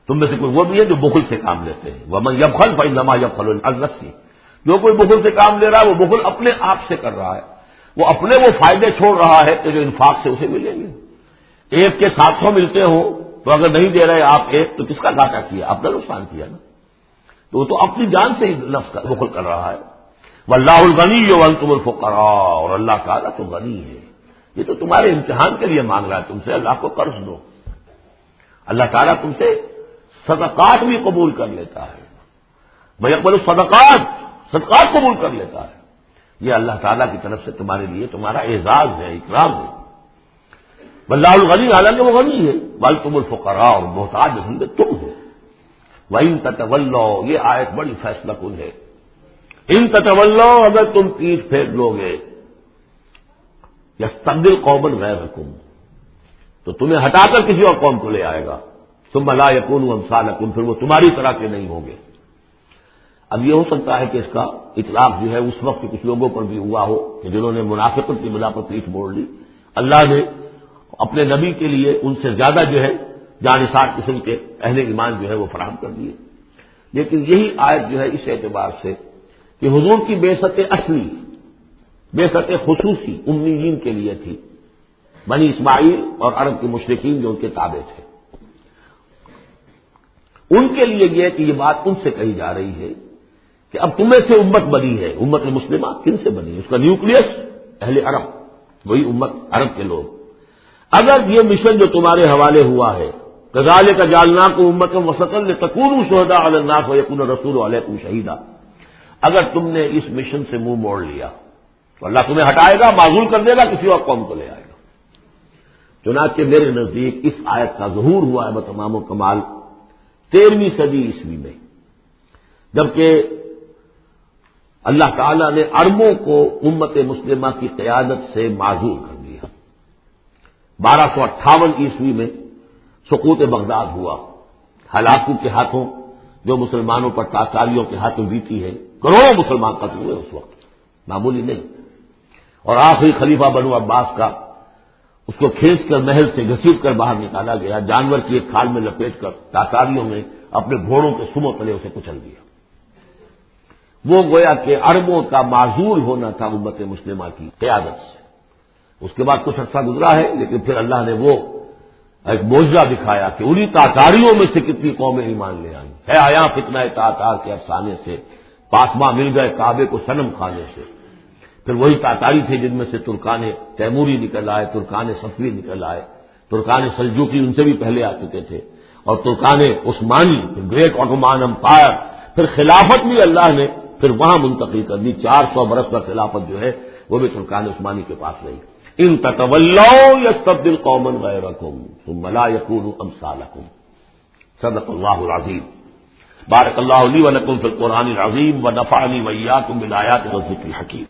تم میں سے کوئی وہ بھی ہے جو بخل سے کام لیتے ہیں، ومن یبخل فانما یبخل عن نفسہ، جو کوئی بخل سے کام لے رہا ہے وہ بخل اپنے آپ سے کر رہا ہے، وہ اپنے وہ فائدے چھوڑ رہا ہے کہ جو انفاق سے اسے ملیں گے۔ ایک کے 700 ملتے ہوں تو اگر نہیں دے رہے آپ ایک تو کس کا گھاٹا کیا؟ اپنا نقصان کیا نا، تو وہ تو اپنی جان سے ہی نفس کا بخل کر رہا ہے۔ واللہ الغنی وانتم الفقراء، اور اللہ تعالیٰ تو غنی ہے، یہ تو تمہارے امتحان کے لیے مانگ رہا ہے تم سے، اللہ کو قرض دو۔ اللہ تعالیٰ تم سے صدقات بھی قبول کر لیتا ہے، وَيَقْبَلُ الصَّدَقَاتِ، صدقات قبول کر لیتا ہے۔ یہ اللہ تعالیٰ کی طرف سے تمہارے لیے تمہارا اعزاز ہے، اکرام ہے۔ واللہ الغنی، حالانکہ وہ غنی ہے، وانتم الفقراء، اور محتاج اصل میں تم ہو۔ وَإِن تَتَوَلَّوْا، یہ آیت بڑی فیصلہ کن ہے۔ ان تتولوا، اگر تم پیٹھ پھیر لو گے، یستبدل قوما غیرکم، تو تمہیں ہٹا کر کسی اور قوم کو لے آئے گا، ثم لا یکونوا امثالکم، پھر وہ تمہاری طرح کے نہیں ہوں گے۔ اب یہ ہو سکتا ہے کہ اس کا اطلاق جو ہے اس وقت کچھ لوگوں پر بھی ہوا ہو کہ جنہوں نے منافقت کی بنا پر پیٹھ موڑ لی، اللہ نے اپنے نبی کے لیے ان سے زیادہ جو ہے جانثار قسم کے اہل ایمان جو ہے وہ فراہم کر دیے۔ لیکن یہی آیت جو ہے اس اعتبار سے کہ حضور کی بعثت اصلی، بعثت خصوصی امیین کے لیے تھی، بنی اسماعیل اور عرب کے مشرکین جو ان کے تابع تھے، ان کے لیے یہ کہ یہ بات ان سے کہی جا رہی ہے کہ اب تمہیں سے امت بنی ہے، امت مسلمہ کن سے بنی ہے؟ اس کا نیوکلیس اہل عرب، وہی امت عرب کے لوگ۔ اگر یہ مشن جو تمہارے حوالے ہوا ہے کذالک جعلناکم امۃ وسطا لتکونوا شہداء علی الناس ویکون الرسول علیکم شہیدا. اگر تم نے اس مشن سے منہ موڑ لیا تو اللہ تمہیں ہٹائے گا، معزول کر دے گا، کسی اور قوم کو لے آئے گا. چنانچہ میرے نزدیک اس آیت کا ظہور ہوا ہے بتمام و کمال 13ویں صدی عیسوی میں، جبکہ اللہ تعالی نے عربوں کو امت مسلمہ کی قیادت سے معزول کر دیا. 1258 عیسوی میں سقوط بغداد ہوا، ہلاکو کے ہاتھوں جو مسلمانوں پر تاتاریوں کے ہاتھوں بیتی ہے، کروڑوں مسلمان قتل ہوئے اس وقت، معمولی نہیں. اور آخری خلیفہ بنو عباس کا اس کو کھینچ کر محل سے گھسیٹ کر باہر نکالا گیا، جانور کی ایک کھال میں لپیٹ کر تاتاریوں نے اپنے گھوڑوں کے سموں تلے اسے کچل دیا. وہ گویا کہ عربوں کا معزول ہونا تھا امت مسلمہ کی قیادت سے. اس کے بعد کچھ عرصہ گزرا ہے، لیکن پھر اللہ نے وہ ایک معجزہ دکھایا کہ انہی تاتاریوں میں سے کتنی قومیں ایمان لے آئیں. ہے آیا فتنہ تاتار کے افسانے سے، پاسماں مل گئے کعبے کو صنم کھانے سے. پھر وہی تاتاری تھے جن میں سے ترکان تیموری نکل آئے، ترکان صفوی نکل آئے، ترکان سلجوقی ان سے بھی پہلے آ چکے تھے، اور Terken Usmani, great Ottoman umpire. پھر خلافت بھی اللہ نے پھر وہاں منتقل کر دی. 400 برس کا خلافت جو ہے وہ بھی ترکان عثمانی کے پاس رہی. ان تتولوا یستبدل قوما غیرکم ثم لا یکونوا امثالکم. صدق اللہ العظیم. بارک اللہ لی ولکم فی القرآن العظیم ونفعنی وإیاکم بالآیات والذکر الحکیم.